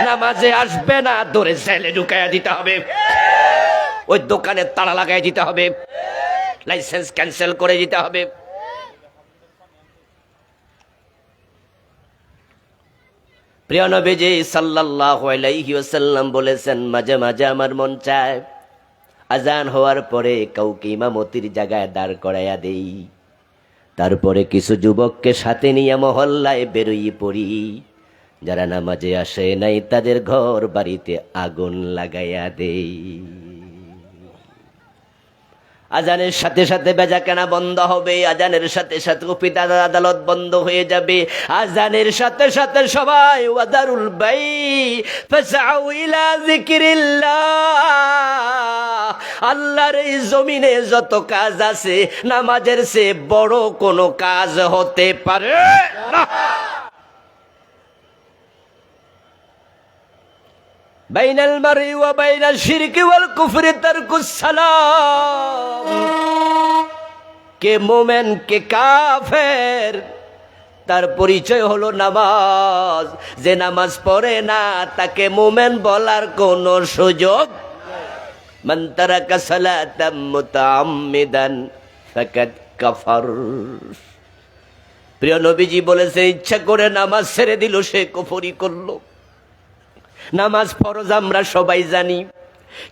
S1: নামাজে আসবে না, দৌড়ে জেলে ঢুকাইয়া দিতে হবে, ওই দোকানে তালা লাগাই দিতে হবে, লাইসেন্স ক্যান্সেল করে দিতে হবে। প্রিয় নবীজি সাল্লাল্লাহু আলাইহি ওয়াসাল্লাম বলেছেন, মাঝে মাঝে আমার মন চায় আজান হওয়ার পরে কাউকে ইমামতির জায়গায় দাঁড় করাইয়া দেই, তারপরে কিছু যুবককে সাথে নিয়ে মহল্লায় বেরোই পড়ি, যারা নামাজে আসে নাই তাদের ঘর বাড়িতে আগুন লাগাইয়া দেই। আজানের সাথে সাথে বেচা কেনা বন্ধ হবে, আজানের সাথে সাথে অফিস আদালত বন্ধ হয়ে যাবে, আজানের সাথে সাথে সবাই ওয়াদারুল বাই ফাসাউ ইলা যিকরিল্লাহ। আল্লাহর এই জমিনে যত কাজ আছে, নামাজের চেয়ে বড় কোনো কাজ হতে পারে না। বাইনাল মারই ওয়া বাইনাল শিরকি ওয়াল কুফরি তারকুস সালাম। কে মুমিন কে কাফের, তার পরিচয় হলো নামাজ। যে নামাজ পড়ে না, তাকে মুমিন বলার কোনো সুযোগ। মান তারাকা সালাতাম মুতাআম্মিদান ফাকাদ কাফার। প্রিয় নবীজি বলেছে, ইচ্ছা করে নামাজ ছেড়ে দিল, সে কুফরি করলো। নামাজ ফরজ আমরা সবাই জানি,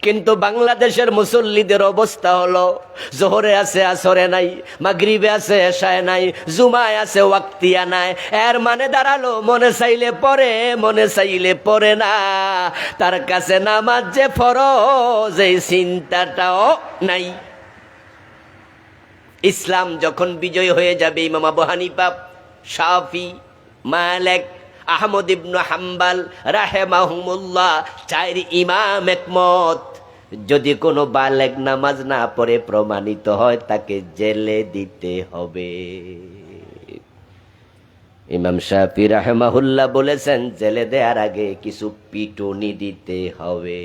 S1: কিন্তু বাংলাদেশের মুসল্লিদের অবস্থা হলো, জোহরে আছে আসরে নাই, মাগরিবে আছে এশায় নাই, জুমায় আছে ওয়াক্তিয়া নাই। এর মানে দাঁড়ালো, মনে চাইলে পড়ে, মনে চাইলে পড়ে না। তার কাছে নামাজ যে ফরজ, এই চিন্তাটাও নাই। ইসলাম যখন বিজয় হয়ে যাবে, ইমাম আবু হানিফা, শাফি, মালিক, আহমদ ইবনে হাম্বল রাহিমাহুমুল্লাহ 4 ইমাম একমত, যদি কোনো বালেগ নামাজ না পড়ে প্রমাণিত হয়, তাকে জেলে দিতে হবে। ইমাম শাফি রাহিমাহুল্লাহ বলেছেন, জেলে দেওয়ার আগে কিছু পিটুনি দিতে হবে।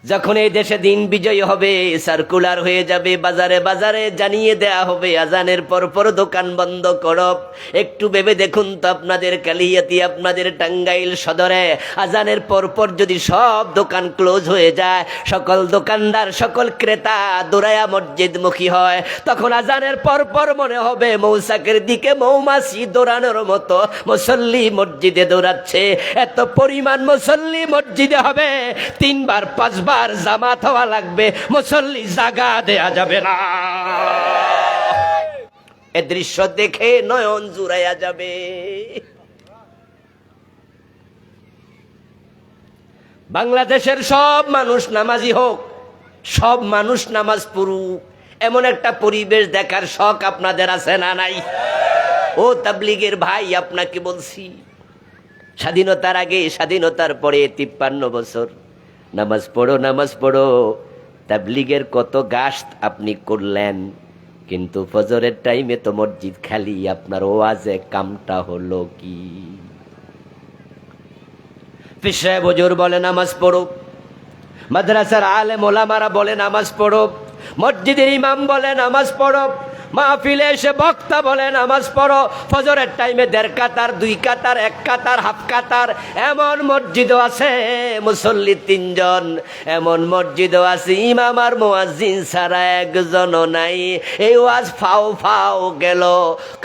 S1: যখন এই দেশে দিন বিজয় হবে, সার্কুলার হয়ে যাবে, বাজারে বাজারে জানিয়ে দেয়া হবে, আজানের পর পর দোকান বন্ধ করো। একটু ভেবে দেখুন তো, আপনাদের কালিয়াতি, আপনাদের টাঙ্গাইল সদরে আজানের পর পর যদি সব দোকান ক্লোজ হয়ে যায়, সকল দোকানদার, সকল ক্রেতা দৌড়ায়া মসজিদমুখী হয়, তখন আজানের পর পর মনে হবে মৌসাকের দিকে মৌমাছি দৌড়ানোর মতো মুসল্লি মসজিদে দৌড়াচ্ছে। এত পরিমাণ মুসল্লি মসজিদে হবে, 3 বার 5 বার জামাত হওয়া লাগবে, মুসল্লি জাগা দেয়া যাবে না। এ দৃশ্য দেখে নয়ন জুড়াইয়া যাবে। বাংলাদেশের সব মানুষ নামাজি হোক, সব মানুষ নামাজ পড়ুক, এমন একটা পরিবেশ দেখার শখ আপনাদের আছে না নাই? ও তাবলীগের ভাই, আপনাকে বলছি, স্বাধীনতার আগে স্বাধীনতার পরে 53 বছর নামাজ পড়ো নামাজ পড়ো, তাবলীগের কত গাস্ত আপনি করলেন, কিন্তু ফজরের টাইমে তো মসজিদ খালি, আপনার ওয়াজে কামটা হলো কি? পীর সাহেব হুজুর বলে নামাজ পড়ো, মাদ্রাসার আলেম ওলামারা বলে নামাজ পড়ো, মসজিদের ইমাম বলে নামাজ পড়ো, মাহফিলে এসে বক্তা বলে নামাজ পড়ো, ফজরের টাইমে 1.5 কাতার 2 কাতার 1 কাতার হাফ কাতার, এমন মসজিদও আছে মুসল্লি 3 জন, এমন মসজিদও আছে ইমাম আর মুয়াজ্জিন ছাড়া একজনও নাই। এই ওয়াজ ফাও ফাও গেল,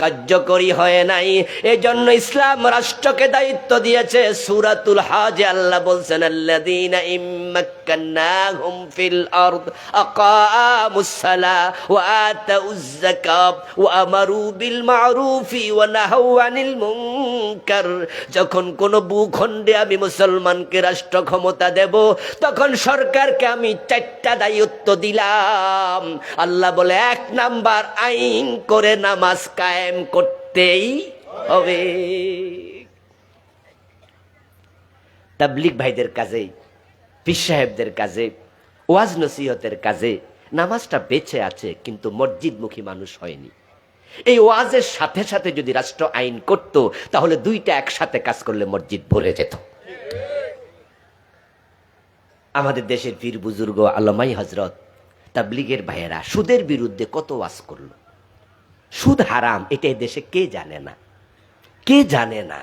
S1: কার্যকরী হয় নাই। এই জন্য ইসলাম রাষ্ট্রকে দায়িত্ব দিয়েছে। সূরাতুল হজ আল্লাহ বলছেন, আল্লাযীনা ইম্মাক্কান্নাহুম ফিল আরদ আকামুস সালাহ ওয়া আতাউজ যাকাত ওয়া আমারু বিল মা'রুফি ওয়া নাহাউ আনিল মুনকার। যখন কোন ভূখণ্ডে আমি মুসলমানকে রাষ্ট্র ক্ষমতা দেব, তখন সরকারকে আমি 4টা দায়িত্ব দিলাম। আল্লাহ বলে 1 নাম্বার, আইন করে নামাজ কায়েম করতেই হবে। তাবলীগ ভাইদের কাজে, পীর সাহেবদের কাজে, ওয়াজ নসিহতের কাজে নামাজটা বেঁচে আছে, কিন্তু মসজিদমুখী মানুষ হয়নি। এই ওয়াজের সাথে সাথে যদি রাষ্ট্র আইন করত, তাহলে 2টা একসাথে কাজ করলে মসজিদ ভরে যেত। আমাদের দেশের পীর বুজুর্গ আলমাই হজরত, তাবলীগের ভাইয়েরা সুদের বিরুদ্ধে কত ওয়াজ করলো। সুদ হারাম, এটা এই দেশে কে জানে না? কে জানে না?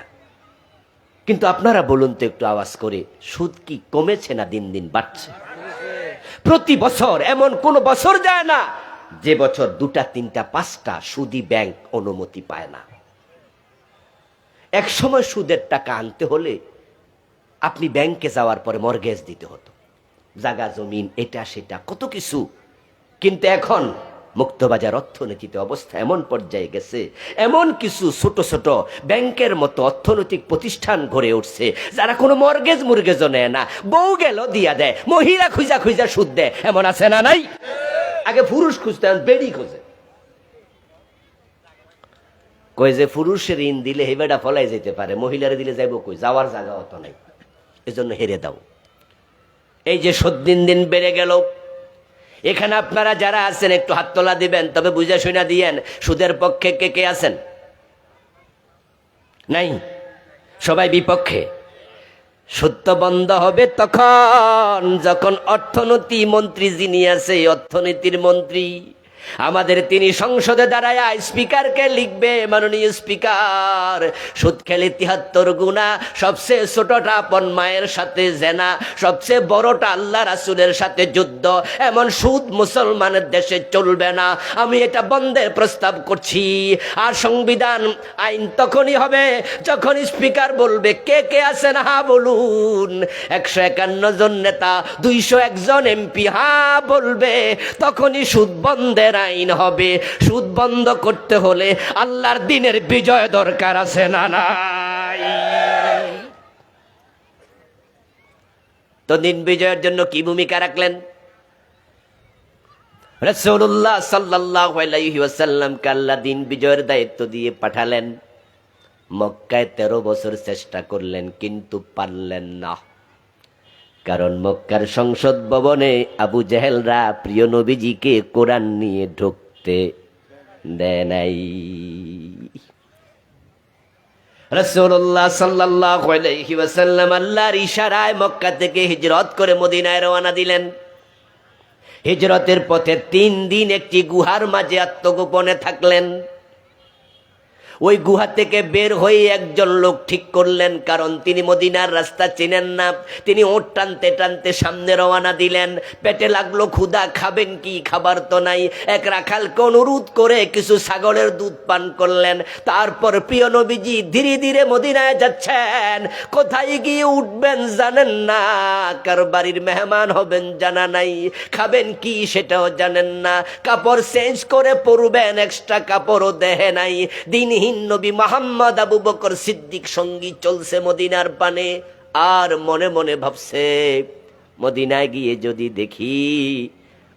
S1: কিন্তু আপনারা বলুন তো একটু আওয়াজ করে, সুদ কি কমেছে না দিন দিন বাড়ছে? প্রতি বছর এমন কোন বছর যায় না যে বছর 2টা 3টা 5টা সুদী ব্যাংক অনুমতি পায় না। এক সময় সুদের টাকা আনতে হলে আপনি ব্যাংকে যাওয়ার পরে মর্গেজ দিতে হতো, জায়গা জমিন এটা সেটা কত কিছু। কিন্তু এখন মুক্তবাজার অর্থনীতিতে অবস্থা এমন পর্যায়ে গেছে, এমন কিছু ছোট ছোট ব্যাংকের মতো অর্থনৈতিক প্রতিষ্ঠান গড়ে উঠছে, যারা কোনো মর্গেজও নেয় না, বউ গেল দিয়া দেয়, মহিলা খুঁজা খুঁজা সুদ দেয়। এমন আছে না নাই? আগে পুরুষ খুঁজতে, বেড়ি খোঁজে। কই যে পুরুষের ঋণ দিলে হেবেটা ফলাই যেতে পারে, মহিলারে দিলে যাইব কই? যাওয়ার জায়গা অত নাই, এজন্য হেরে দাও। এই যে সুদ দিন দিন বেড়ে গেল, এখানে আপনারা যারা আছেন একটু হাত তোলা দিবেন, তবে বুঝা শুনা দিয়েন, সুদের পক্ষে কে কে আছেন? নাই, সবাই বিপক্ষে। সুদ তো বন্ধ হবে তখন যখন অর্থনীতি মন্ত্রী যিনি আছে, অর্থনীতির মন্ত্রী আমাদের, তিনি সংসদে দাঁড়ায় স্পিকারকে লিখবে, মাননীয় স্পিকার, সুদ খেলে 73 গুনাহ, সবচেয়ে ছোটটা আপন মায়ের সাথে জেনা, সবচেয়ে বড়টা আল্লাহ রাসূলের সাথে যুদ্ধ, এমন সুদ মুসলমানের দেশে চলবে না, আমি এটা বন্ধের প্রস্তাব করছি। আর সংবিধান আইন তখনই হবে যখন স্পিকার বলবে কে কে আছেন হা বলুন। 151 জন নেতা, 201 জন এমপি হা বলবে, তখনই সুদ বন্ধের আইন হবে। সুদ বন্ধ করতে হলে আল্লাহর দ্বীনের বিজয় দরকার আছে না নাই? তো দিন বিজয়ের জন্য কি ভূমিকা রাখলেন? রাসূলুল্লাহ সাল্লাল্লাহু আলাইহি ওয়াসাল্লামকে আল্লাহ দিন বিজয়ের দায়িত্ব দিয়ে পাঠালেন। মক্কায় 13 বছর চেষ্টা করলেন, কিন্তু পারলেন না। কারণ মক্কার সংসদ ভবনে আবু জেহেলরা প্রিয় নবীজিকে কোরআন নিয়ে ঢুকতে দেয় নাই। রাসূলুল্লাহ সাল্লাল্লাহু আলাইহি ওয়াসাল্লাম আল্লাহর ইশারায় মক্কা থেকে হিজরত করে মদিনায় রওনা দিলেন। হিজরতের পথে 3 দিন একটি গুহার মাঝে আত্মগোপনে থাকলেন। ওই গুহা থেকে বের হয়ে একজন লোক ঠিক করলেন, কারণ তিনি মদিনার রাস্তা চেনেন না। তিনি ওট টানতে টানতে সামনে রওনা দিলেন। পেটে লাগলো ক্ষুধা, খাবেন কি? খাবার তো নাই। এক রাখালকে অনুরোধ করে কিছু ছাগলের দুধ পান করলেন। তারপর প্রিয় নবীজি ধীরে ধীরে মদিনায় যাচ্ছেন। কোথায় গিয়ে উঠবেন জানেন না, কার বাড়ির মেহমান হবেন জানা নাই, খাবেন কি সেটাও জানেন না, কাপড় চেঞ্জ করে পরবেন, এক্সট্রা কাপড়ও দেহে নাই। দিনহীন নবী মুহাম্মদ আবু বকর সিদ্দিক সঙ্গী চলছে মদিনার পানে, আর মনে মনে ভাবছে মদিনায় গিয়ে যদি দেখি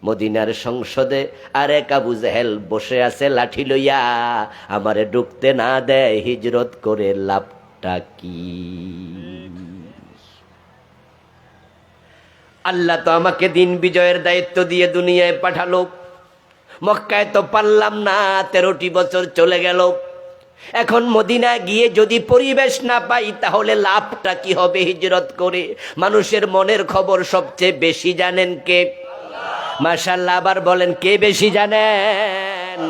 S1: মদিনার সংসদে আরেক আবু জেহেল বসে আছে লাঠি লইয়া, আমারে ঢুকতে না দেয়, হিজরত করে লাভটা কি? আল্লাহ তো আমাকে দিন বিজয়ের দায়িত্ব দিয়ে দুনিয়ায় পাঠালো, মক্কায় তো পারলাম না, 13টি বছর চলে গেল। এখন মদিনায় গিয়ে যদি পরিবেশ না পাই তাহলে লাভটা কি হবে হিজরত করে? মানুষের মনের খবর সবচেয়ে বেশি জানেন কে? মাশাআল্লাহ, আবার বলেন কে বেশি জানেন?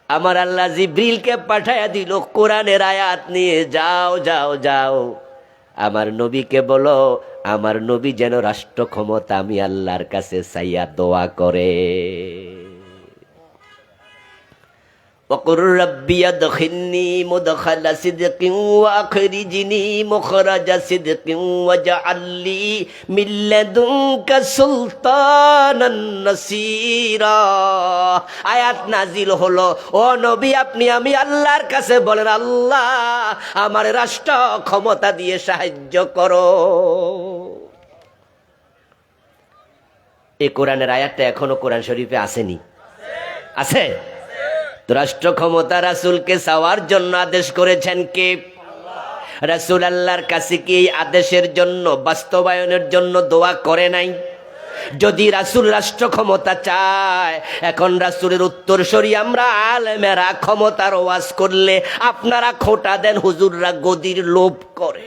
S1: আমার আল্লাহ জিবরিলকে পাঠায়া দিল কোরআনের আয়াত নিয়ে, যাও যাও যাও আমার নবীকে বলো, আমার নবী যেন রাষ্ট্র ক্ষমতা আমি আল্লাহর কাছে চাইয়া দোয়া করে। وقل ربي ادخلني مدخل صدق واخرجني مخرج صدق واجعل لي من لدنك سلطانا نصيرا। আয়াত নাজিল হলো, ও নবী আপনি আমি আল্লাহর কাছে বলেন, আল্লাহ আমার রাষ্ট্র ক্ষমতা দিয়ে সাহায্য করো। এই কোরআনের আয়াতটা এখনো কোরআন শরীফে আসেনি? আছে? তো রাষ্ট্র ক্ষমতা রাসূলকে চাওয়ার জন্য আদেশ করেছেন কে? রাসূল আল্লাহর কাছে কি এই আদেশের জন্য বাস্তবায়নের জন্য দোয়া করে নাই? যদি রাসূল রাষ্ট্র ক্ষমতা চায়, এখন রাসূলের উত্তরসূরি আমরা আলেমেরা ক্ষমতার ওয়াজ করলে আপনারা খোঁটা দেন, হুজুররা গদির লোভ করে।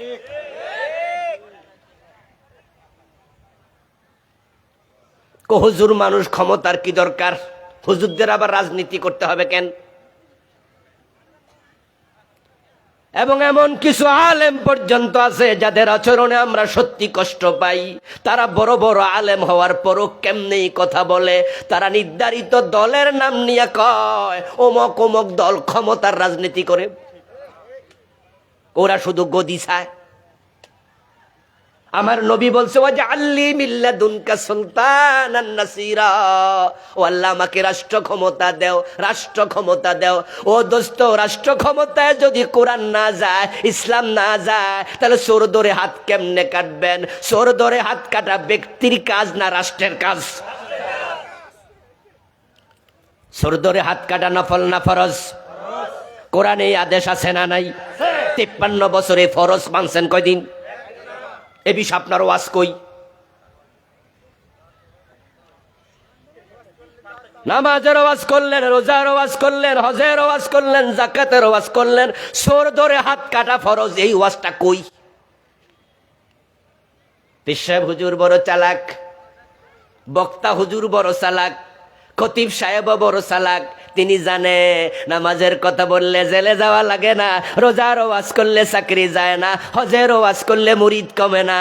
S1: হুজুর মানুষ, ক্ষমতার কি দরকার? হুজুরদের আবার রাজনীতি করতে হবে কেন? এবং এমন কিছু আলেম পর্যন্ত আছে যাদের আচরণে আমরা সত্যি কষ্ট পাই। তারা বড় বড় আলেম হওয়ার পরও কেমনেই কথা বলে। তারা নির্ধারিত দলের নাম নিয়ে কয় অমক অমক দল ক্ষমতার রাজনীতি করে, ওরা শুধু গদি চায়। আমার নবী বলছে, ওয়াজআলনি মিন লাদুনকা সুলতানান নাসীরা, ও আল্লাহ আমাকে রাষ্ট্র ক্ষমতা দাও, রাষ্ট্র ক্ষমতা দাও। ও দোস্ত, রাষ্ট্র ক্ষমতায় যদি কোরআন না যায়, ইসলাম না যায়, তাহলে চোর ধরে হাত কেমনে কাটবেন? চোর ধরে হাত কাটা ব্যক্তির কাজ না রাষ্ট্রের কাজ? চোর ধরে হাত কাটা নফল না ফরজ? কোরআনে এই আদেশ আছে না নাই? 53 বছরে ফরজ মানছেন কয়দিন? এ বিষয়ে আপনার ওয়াজ কই? নামাজের ওয়াজ করলেন, রোজার ওয়াজ করলেন, হজের ওয়াজ করলেন, যাকাতের ওয়াজ করলেন, চোর ধরে হাত কাটা ফরজ, এই ওয়াজটা কই? পীর সাহেব হুজুর বড় চালাক, বক্তা হুজুর বড় চালাক, খতিব সাহেব বড় চালাক। তিনি জানে নামাজের কথা বললে জেলে যাওয়া লাগে না, রোজার ওয়াজ করলে চাকরি যায় না, হজের ওয়াজ করলে মুরিদ কমে না,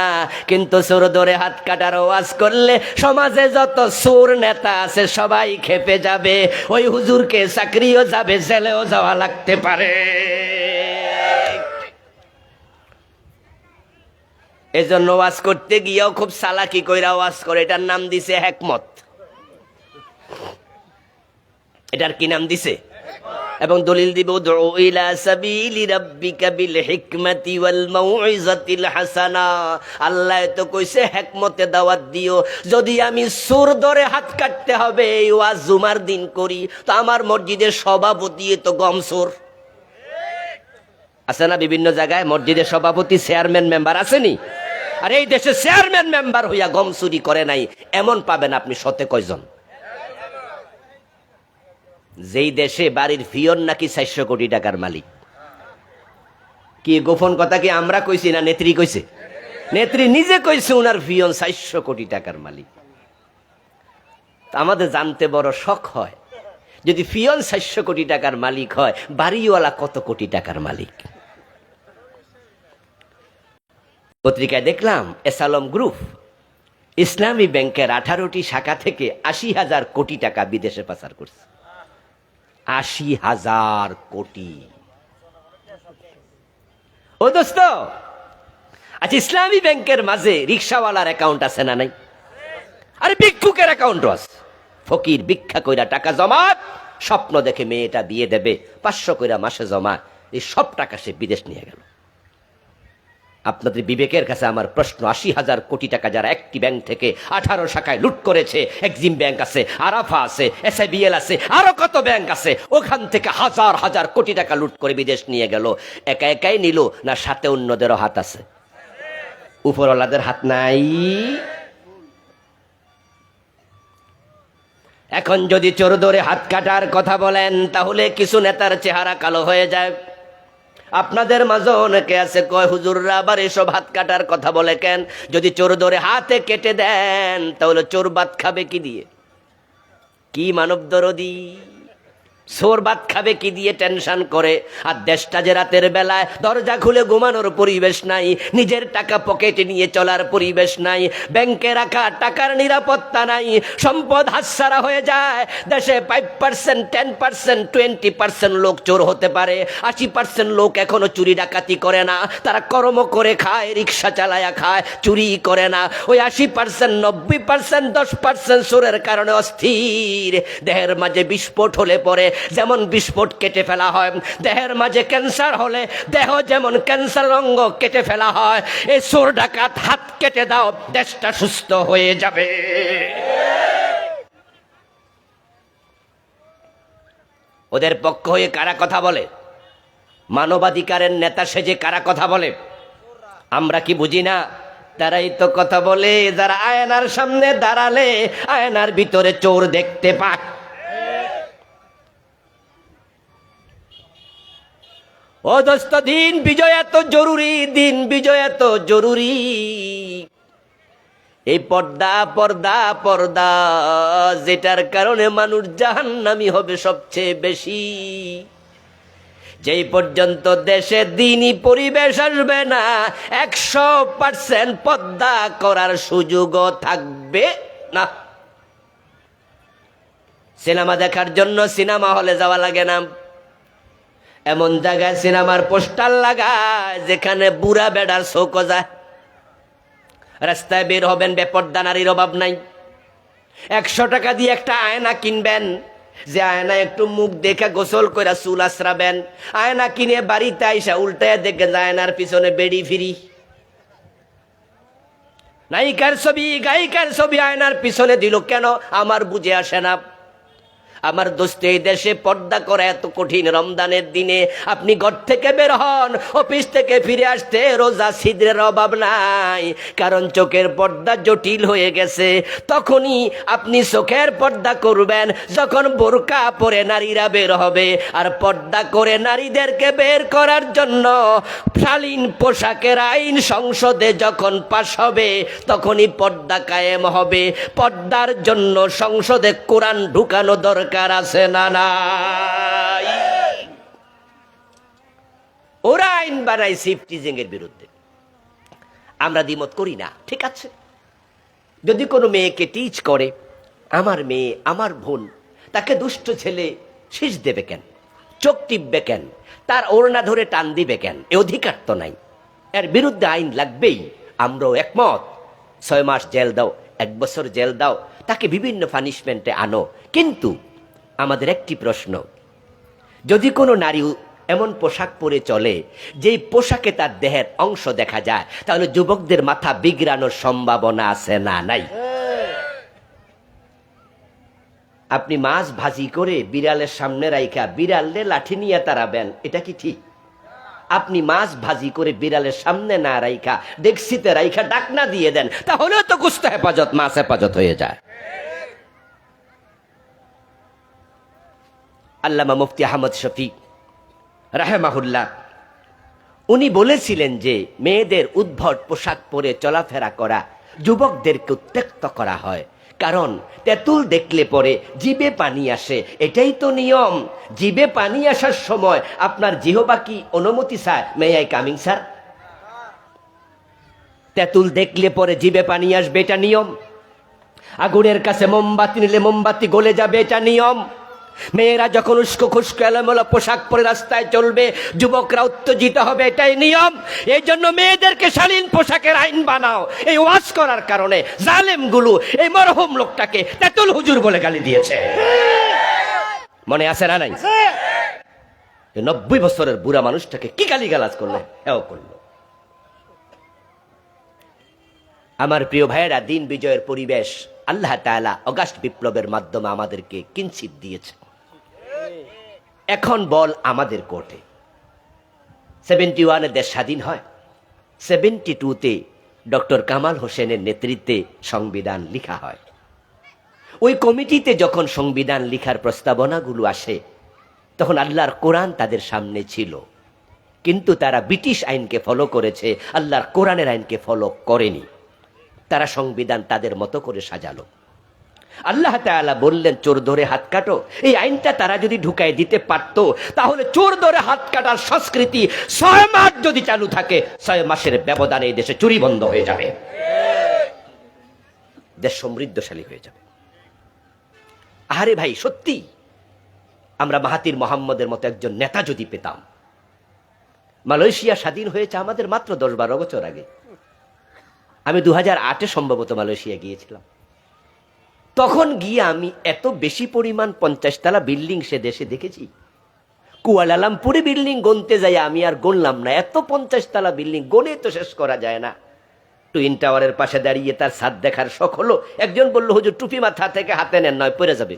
S1: কিন্তু চোর ধরে হাত কাটার ওয়াজ করলে সমাজে যত চোর নেতা আছে সবাই খেপে যাবে। ওই হুজুরকে চাকরিও যাবে, জেলেও যাওয়া লাগতে পারে। এজন্য ওয়াজ করতে গিয়েও খুব চালাকি কইরা ওয়াজ করে। এটার নাম দিছে হিকমত। এটার কি নাম দিছে? এবং দলিল দিব, উদউ ইলা সাবিলি রাব্বিকা বিল হিকমাতি ওয়াল মাউইজাতিল হাসানা। আল্লাহ তো কইছে হিকমতে দাওয়াত দিও। যদি আমি চোর ধরে হাত কাটতে হবে এই ওয়াজ জুমার দিন করি, তো আমার মসজিদের সভাপতি তো গম চোর আছে না? বিভিন্ন জায়গায় মসজিদের সভাপতি, চেয়ারম্যান, মেম্বার আসেনি? আর এই দেশে চেয়ারম্যান মেম্বার হইয়া গম চুরি করে নাই এমন পাবেন আপনি শতে কয়জন? যেই দেশে বাড়ির ফিয়ন নাকি 400 কোটি টাকার মালিক। কি গোপন কথা কি আমরা কইছি না নেত্রী কইছে? নেত্রী নিজে কইছে উনার ফিয়ন 400 কোটি টাকার মালিক। আমাদের জানতে বড় শখ হয়, যদি ফিয়ন 400 কোটি টাকার মালিক হয়, বাড়িওয়ালা কত কোটি টাকার মালিক? পত্রিকায় দেখলাম এসালম গ্রুপ ইসলামী ব্যাংকের 18টি শাখা থেকে 80,000 কোটি টাকা বিদেশে পাচার করছে। 80,000 কোটি। ও দোস্ত, আচ্ছা ইসলামী ব্যাংকের মাঝে রিক্সাওয়ালার অ্যাকাউন্ট আছে না নাই? আরে ভিক্ষুকের অ্যাকাউন্টও আছে। ফকির ভিক্ষা কইরা টাকা জমা, স্বপ্ন দেখে মেয়েটা বিয়ে দেবে, 500 কইরা মাসে জমা, এই সব টাকা সে বিদেশ নিয়ে গেল। আপনাদের বিবেকের কাছে আমার প্রশ্ন, ৮০,০০০ কোটি টাকা যারা একটি ব্যাংক থেকে 18 শাখায় লুট করেছে, এক্সিম ব্যাংক আছে, আরাফা আছে, SIBL আছে, আরো কত ব্যাংক আছে, ওখান থেকে হাজার হাজার কোটি টাকা লুট করে বিদেশ নিয়ে গেল, একা একাই নিল না সাথে অন্যদেরও হাত আছে? উপরওয়ালাদের হাত নাই? এখন যদি চোর ধরে হাত কাটার কথা বলেন, তাহলে কিছু নেতার চেহারা কালো হয়ে যায়। আপনাদের মাঝে অনেকে আছে কয়, হুজুররা আবার এসব হাত কাটার কথা বলে কেন? যদি চোর ধরে হাতে কেটে দেন তাহলে চোর ভাত খাবে কি দিয়ে? কি মানব দরদি! চোর ভাত খাবে কি দিয়ে টেনশন করে। আর দেশটা যে রাতের বেলায় দরজা খুলে ঘুমানোর পরিবেশ নাই, নিজের টাকা পকেটে নিয়ে চলার পরিবেশ নাই, ব্যাংকে রাখা টাকার নিরাপত্তা নাই, সম্পদ হাতছাড়া হয়ে যায়। দেশে 5%, 10%, 20% লোক চোর হতে পারে, 80% লোক এখনো চুরি ডাকাতি করে না, তারা কর্ম করে খায়, রিক্সা চালায়া খায়, চুরি করে না। ওই 80%, 90%, 10% চোরের কারণে অস্থির। দেহের মাঝে বিস্ফোট হলে পরে যেমন বিস্ফোট কেটে ফেলা হয়, দেহের মাঝে ক্যান্সার হলে দেহ যেমন ক্যান্সার অঙ্গ কেটে ফেলা হয়, এই চোর ডাকাত হাত কেটে দাও, দেশটা সুস্থ হয়ে যাবে। ওদের পক্ষ হয়ে কারা কথা বলে? মানবাধিকারের নেতা সেজে কারা কথা বলে? আমরা কি বুঝি না? তারাই তো কথা বলে যারা আয়নার সামনে দাঁড়ালে আয়নার ভিতরে চোর দেখতে পায়। ও দোস্ত, দিন বিজয় এত জরুরি, দিন বিজয় এত জরুরি। এই পর্দা পর্দা পর্দা, যেটার কারণে মানুষ জাহান্নামী হবে সবচেয়ে বেশি। যেই পর্যন্ত দেশে দিনই পরিবেশ আসবে না, 100% পর্দা করার সুযোগও থাকবে না। সিনেমা দেখার জন্য সিনেমা হলে যাওয়া লাগে না, এমন জায়গায় সিনেমার পোস্টার লাগায় যেখানে বুড়া বেড়ার চৌকো যায়। রাস্তায় বের হবেন, বেপর্দা নারীর অভাব নাই। 100 টাকা দিয়ে একটা আয়না কিনবেন, যে আয়না একটু মুখ দেখে গোসল করে চুল আশ্রাবেন। আয়না কিনে বাড়িতে আইসা উল্টায় দেখে আয়নার পিছনে বেড়ি ফিরি। নায়িকার ছবি, গায়িকার ছবি আয়নার পিছনে দিল কেন? আমার বুঝে আসে না। আমার দোস্ত, এই দেশে পর্দা করা এত কঠিন। রমজানের দিনে আপনি ঘর থেকে বের হন, অফিস থেকে ফিরে আসতে রোজা ছিদ্রের অভাব নাই, কারণ চোখের পর্দা জটিল হয়ে গেছে। তখনই আপনি চোখের পর্দা করবেন যখন বোরকা পরে নারীরা বের হবে। আর পর্দা করে নারীদেরকে বের করার জন্য শালীন পোশাকের আইন সংসদে যখন পাশ হবে, তখনই পর্দা কায়েম হবে। পর্দার জন্য সংসদে কোরআন ঢুকানো দরকার আছে না নাই? ওরা আইন বানাইছে ইফটিজিং এর বিরুদ্ধে, আমরা দ্বিমত করি না, ঠিক আছে। যদি কোনো মেয়েকে টিচ করে, আমার মেয়ে, আমার বোন, তাকে দুষ্ট ছেলে শীষ দেবে কেন? চোখ টিপবে কেন? তার ওড়না ধরে টান দিবে কেন? এ অধিকার তো নাই। এর বিরুদ্ধে আইন লাগবেই, আমরাও একমত। 6 মাস জেল দাও, 1 বছর জেল দাও, তাকে বিভিন্ন পানিশমেন্টে আনো। কিন্তু আমাদের একটি প্রশ্ন, যদি কোনো নারী এমন পোশাক পরে চলে যেই পোশাকে তার দেহের অংশ দেখা যায়, তাহলে যুবকদের মাথা বিগড়ানোর সম্ভাবনা আছে না নাই? আপনি মাছ ভাজি করে বিড়ালের সামনে রাইখা বিড়ালে লাঠি নিয়ে তাড়াবেন, এটা কি ঠিক? আপনি মাছ ভাজি করে বিড়ালের সামনে না রাইখা ডেকসিতে রাইখা ডাকনা দিয়ে দেন, তাহলেও তো গোশত হেফাজত, মাছ হেফাজত হয়ে যায়। আল্লামা মুফতি আহমদ শফিক রাহেমাহুল্লাহ উনি বলেছিলেন যে মেয়েদের উদ্ভট পোশাক পরে চলাফেরা করা যুবকদেরকে উত্ত্যক্ত করা হয়, কারণ তেঁতুল দেখলে পরে জিভে পানি আসে, এটাই তো নিয়ম। জিভে পানি আসার সময় আপনার জিহ্বা কি অনুমতি চায়? May I coming sir? তেঁতুল দেখলে পরে জিভে পানি আসবে, এটা নিয়ম। আগুনের কাছে মোমবাতি নিলে মোমবাতি গলে যাবে, এটা নিয়ম। মেয়েরা যখন উস্কো খুস্কো এলোমেলো পোশাক পরে রাস্তায় চলবে, যুবকরা উত্তেজিত হবে, এটাই নিয়ম। এই জন্য মেয়েদেরকে শালীন পোশাকের আইন বানাও। এই ওয়াজ করার কারণে জালেমগুলো এই মরহুম লোকটাকে তেঁতুল হুজুর বলে গালি দিয়েছে, মনে আছে না নাই? 90 বছরের বুড়া মানুষটাকে কি গালিগালাজ করলো, এও করলো। আমার প্রিয় ভাইয়েরা, দিন বিজয়ের পরিবেশ আল্লাহ তাআলা অগাস্ট বিপ্লবের মাধ্যমে আমাদেরকে কিঞ্চিত দিয়েছে। এখন বল আমাদের কোর্টে। 71-এ দেশ স্বাধীন হয়, 72-তে ডক্টর কামাল হোসেনের নেতৃত্বে সংবিধান লিখা হয়। ওই কমিটিতে যখন সংবিধান লিখার প্রস্তাবনাগুলো আসে, তখন আল্লাহর কোরআন তাদের সামনে ছিল, কিন্তু তারা ব্রিটিশ আইনকে ফলো করেছে, আল্লাহর কোরআনের আইনকে ফলো করেনি। তারা সংবিধান তাদের মতো করে সাজালো। আল্লাহ তাআলা বললেন, চোর ধরে হাত কাটো। এই আইনটা তারা যদি ঢুকায় দিতে পারতো, তাহলে চোর ধরে হাত কাটার সংস্কৃতি 6 মাস যদি চালু থাকে, 6 মাসের ব্যবধানে এই দেশে চুরি বন্ধ হয়ে যাবে, দেশ সমৃদ্ধশালী হয়ে যাবে। আরে ভাই, সত্যি আমরা মাহাতির মোহাম্মদের মতো একজন নেতা যদি পেতাম। মালয়েশিয়া স্বাধীন হয়েছে আমাদের মাত্র 10-12 বছর আগে। আমি 2008-এ সম্ভবত মালয়েশিয়া গিয়েছিলাম। তখন গিয়ে আমি এত বেশি পরিমাণ 50 তলা বিল্ডিং সে দেশে দেখেছি। কুয়ালালামপুরে বিল্ডিং গনতে যাই আমি আর গনলাম না, এত 50 তলা বিল্ডিং গনে তো শেষ করা যায় না। টুইন টাওয়ারের পাশে দাঁড়িয়ে তার ছাদ দেখার শখ হলো। একজন বলল, হুজুর টুপি মাথা থেকে হাতে নেন, নয় পড়ে যাবে।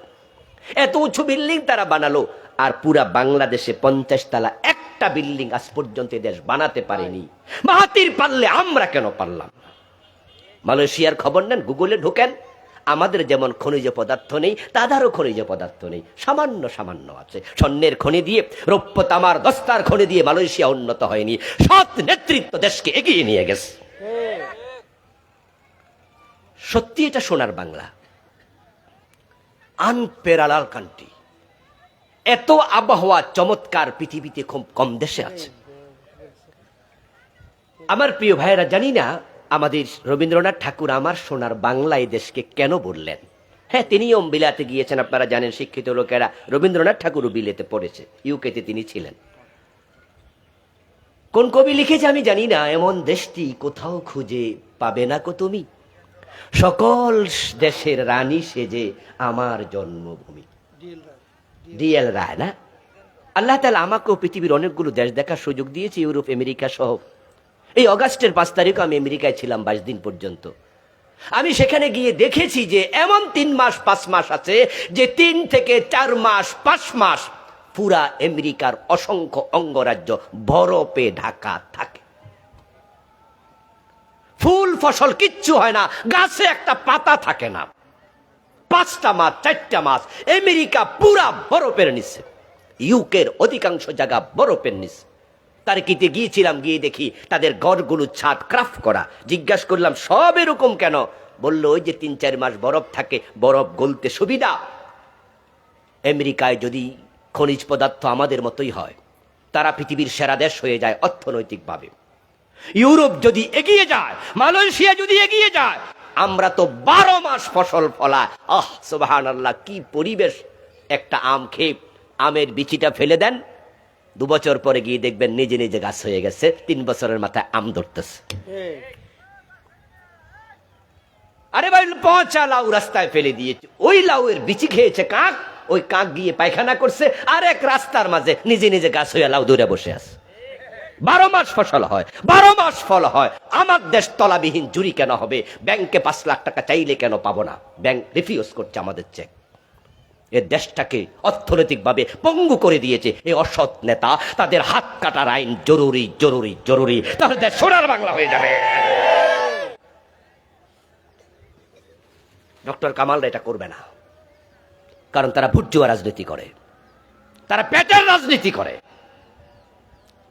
S1: এত উঁচু বিল্ডিং তারা বানালো, আর পুরা বাংলাদেশে 50 তলা একটা বিল্ডিং আজ পর্যন্ত দেশ বানাতে পারেনি। মাহাতির পারলে আমরা কেন পারলাম না? মালয়েশিয়ার খবর নেন, গুগলে ঢোকেন। আমাদের যেমন খনিজ পদার্থ নেই, তাদেরও খনিজ পদার্থ নেই, সামান্য সামান্য আছে। স্বর্ণের খনি দিয়ে, রৌপ্য তামার দস্তার খনি দিয়ে মালয়েশিয়া উন্নত হয়নি। সৎ নেতৃত্ব দেশকে এগিয়ে নিয়ে গেছে। সত্যি এটা সোনার বাংলা, আনপ্যারালাল কান্ট্রি। এত আবহাওয়া চমৎকার পৃথিবীতে খুব কম দেশে আছে। আমার প্রিয় ভাইয়েরা, জানি না আমাদের রবীন্দ্রনাথ ঠাকুর আমার সোনার বাংলা এই দেশকে কেন বললেন। হ্যাঁ, তিনিও বিলাতে গিয়েছেন, আপনারা জানেন, শিক্ষিত লোকেরা। রবীন্দ্রনাথ ঠাকুরও বিলেতে পড়েছে, ইউকেতে তিনি ছিলেন। কোন কবি লিখেছে আমি জানি না, এমন দেশটি কোথাও খুঁজে পাবে না কো তুমি, সকল দেশের রানী সেজে আমার জন্মভূমি। ডিএল রায় না? আল্লাহ তাআলা আমাকেও পৃথিবীর অনেকগুলো দেশ দেখার সুযোগ দিয়েছে, ইউরোপ, আমেরিকা সহ। এই অগাস্টের 5 তারিখে আমি আমেরিকায় ছিলাম 22 দিন পর্যন্ত। আমি সেখানে গিয়ে দেখেছি যে এমন 3 মাস 5 মাস আছে যে 3 থেকে 4 মাস 5 মাস পুরা আমেরিকার অসংখ্য অঙ্গরাজ্য বরফে ঢাকা থাকে। ফুল ফসল কিচ্ছু হয় না, গাছে একটা পাতা থাকে না। 5টা মাস 4টা মাস আমেরিকা পুরা বরফের নিচে, ইউকের অধিকাংশ জায়গা বরফের নিচে। টার্কিতে গিয়েছিলাম, গিয়ে দেখি তাদের ঘরগুলো ছাদ ক্রাফট করা। জিজ্ঞাসা করলাম, সব এরকম কেন? বলল, ওই যে 3-4 মাস বরফ থাকে, বরফ গলতে সুবিধা। আমেরিকায় যদি খনিজ পদার্থ আমাদের মতোই হয়, তারা পৃথিবীর সেরা দেশ হয়ে যায় অর্থনৈতিকভাবে। ইউরোপ যদি এগিয়ে যায়, মালয়েশিয়া যদি এগিয়ে যায়, আমরা তো 12 মাস ফসল ফলা। সুবহানাল্লাহ, কি পরিবেশ! একটা আম খেয়ে আমের বিচিটা ফেলে দেন, 2 বছর পরে গিয়ে দেখবেন নিজে নিজে গাছ হয়ে গেছে, 3 বছরের মাথায় আম ধরতেছে। আরে ভাই, পচা লাউ রাস্তায় ফেলে দিয়েছে, ওই লাউয়ের বিচি খেয়েছে কাক, ওই কাক গিয়ে পায়খানা করছে, আর এক রাস্তার মাঝে নিজে নিজে গাছ হয়ে লাউ দৌড়ে বসে আছে। 12 মাস ফসল হয়, 12 মাস ফল হয়। আমার দেশ তলাবিহীন জুরি কেন হবে? ব্যাংকে 5 লাখ টাকা চাইলে কেন পাবো না? ব্যাংক রিফিউজ করছে আমাদের চেক। এ দেশটাকে অর্থনৈতিকভাবে পঙ্গু করে দিয়েছে এই অসৎ নেতা। তাদের হাত কাটার আইন জরুরি জরুরি জরুরি, তাহলে দেশ সোনার বাংলা হয়ে যাবে। ডক্টর কামালরা এটা করবে না, কারণ তারা ভোট জুয়া রাজনীতি করে, তারা পেটের রাজনীতি করে।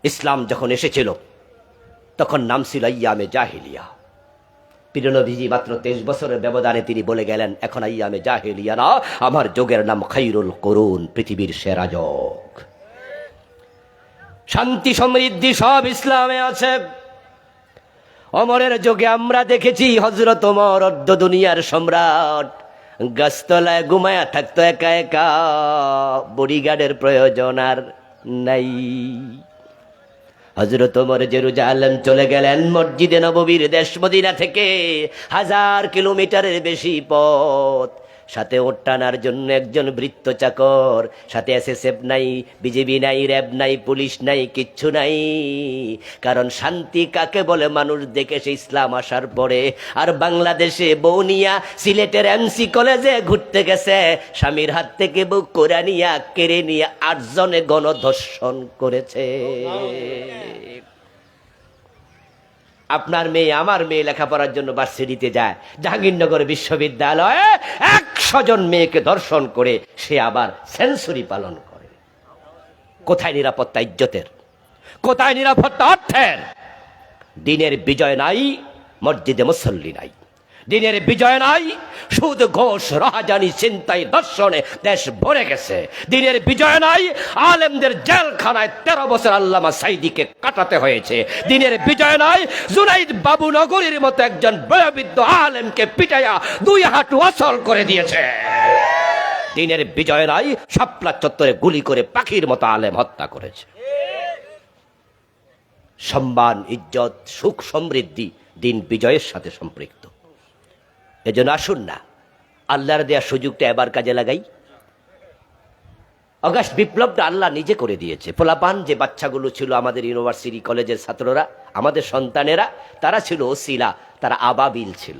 S1: ইসলাম যখন এসেছিল তখন নাম ছিল আইয়ামে জাহিলিয়া। প্রিয়নবীজি মাত্র 23 বছরের ব্যবধানে তিনি বলে গেলেন, এখন আইয়ামে জাহিলিয়া না, আমার যুগের নাম খায়রুল কুরুন, পৃথিবীর সেরা যুগ। শান্তি সমৃদ্ধি সব ইসলামে আছে। ওমরের যুগে আমরা দেখেছি হযরত ওমর অর্ধ দুনিয়ার সম্রাট, গাছতলায় ঘুমায়া থাকতো একা একা, বডিগার্ডের প্রয়োজন আর নাই। হযরত ওমর জেরুজালেম চলে গেলেন, মসজিদে নববীর দেশ মদিনা থেকে 1000 কিলোমিটারের বেশি পথ। সাথে ওট টানার জন্য একজন বৃত্ত চাকর, সাথে এসএসএফ নাই, বিজেপি নাই, র্যাব নাই, পুলিশ নাই, কিচ্ছু নাই। কারণ শান্তি কাকে বলে মানুষ দেখেছে ইসলাম আসার পরে। আর বাংলাদেশে বউ নিয়া সিলেটের এমসি কলেজে ঘুরতে গেছে, স্বামীর হাত থেকে বউ কোরআনিয়া কেড়ে নিয়ে 8 জনে গণধর্ষণ করেছে। আপনার মেয়ে আমার মেয়ে লেখাপড়ার জন্য ভার্সিটিতে যায়, জাহাঙ্গীরনগর বিশ্ববিদ্যালয়ে 100 জন মেয়েকে ধর্ষণ করে সে আবার সেঞ্চুরি পালন করে। কোথায় নিরাপত্তা ইজ্জতের? কোথায় নিরাপত্তা অর্থের? দিনের বিজয় নাই, মসজিদে মুসল্লি নাই। দিনের বিজয় নাই, সুদ ঘোষ রাহাজানি ছিনতাই দর্শনে দেশ ভরে গেছে। দিনের বিজয় নাই, আলেমদের জেলখানায় 13 বছর আল্লামা সাইদিকে কাটাতে হয়েছে। দিনের বিজয় নাই, জুনাইদ বাবু নগরীর মতো একজন বয়োবৃদ্ধ আলেমকে পিটাইয়া 2 হাঁটু অচল করে দিয়েছে। দিনের বিজয় নাই, শাপলা চত্বরে গুলি করে পাখির মতো আলেম হত্যা করেছে। সম্মান, ইজ্জত, সুখ, সমৃদ্ধি দিন বিজয়ের সাথে সম্পৃক্ত। এজন্য আসুন না, আল্লাহর দেয়া সুযোগটা এবার কাজে লাগাই। অগাস্ট বিপ্লবটা আল্লাহ নিজে করে দিয়েছে। পোলাপান যে বাচ্চাগুলো ছিল আমাদের ইউনিভার্সিটি কলেজের ছাত্ররা, আমাদের সন্তানেরা, তারা ছিল ওসিলা, তারা আবাবিল ছিল।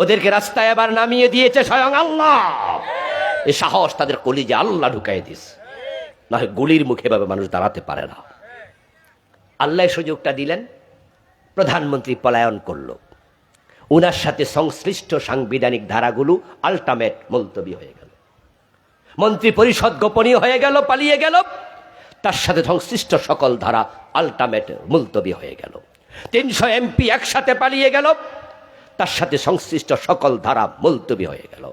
S1: ওদেরকে রাস্তায় এবার নামিয়ে দিয়েছে স্বয়ং আল্লাহ। এই সাহস তাদের কলিজে আল্লাহ ঢুকাই দিস, না হয় গুলির মুখে ভাবে মানুষ দাঁড়াতে পারে না। আল্লাহ সুযোগটা দিলেন, প্রধানমন্ত্রী পলায়ন করলো, উনার সাথে সংশ্লিষ্ট সাংবিধানিক ধারাগুলো আল্টিমেট মুলতবি হয়ে গেল। মন্ত্রী পরিষদ গোপনীয় হয়ে গেল, পালিয়ে গেল, তার সাথে সংশ্লিষ্ট সকল ধারা আল্টিমেট মুলতবি হয়ে গেল। 300 এমপি একসাথে পালিয়ে গেল, তার সাথে সংশ্লিষ্ট সকল ধারা মুলতবি হয়ে গেল।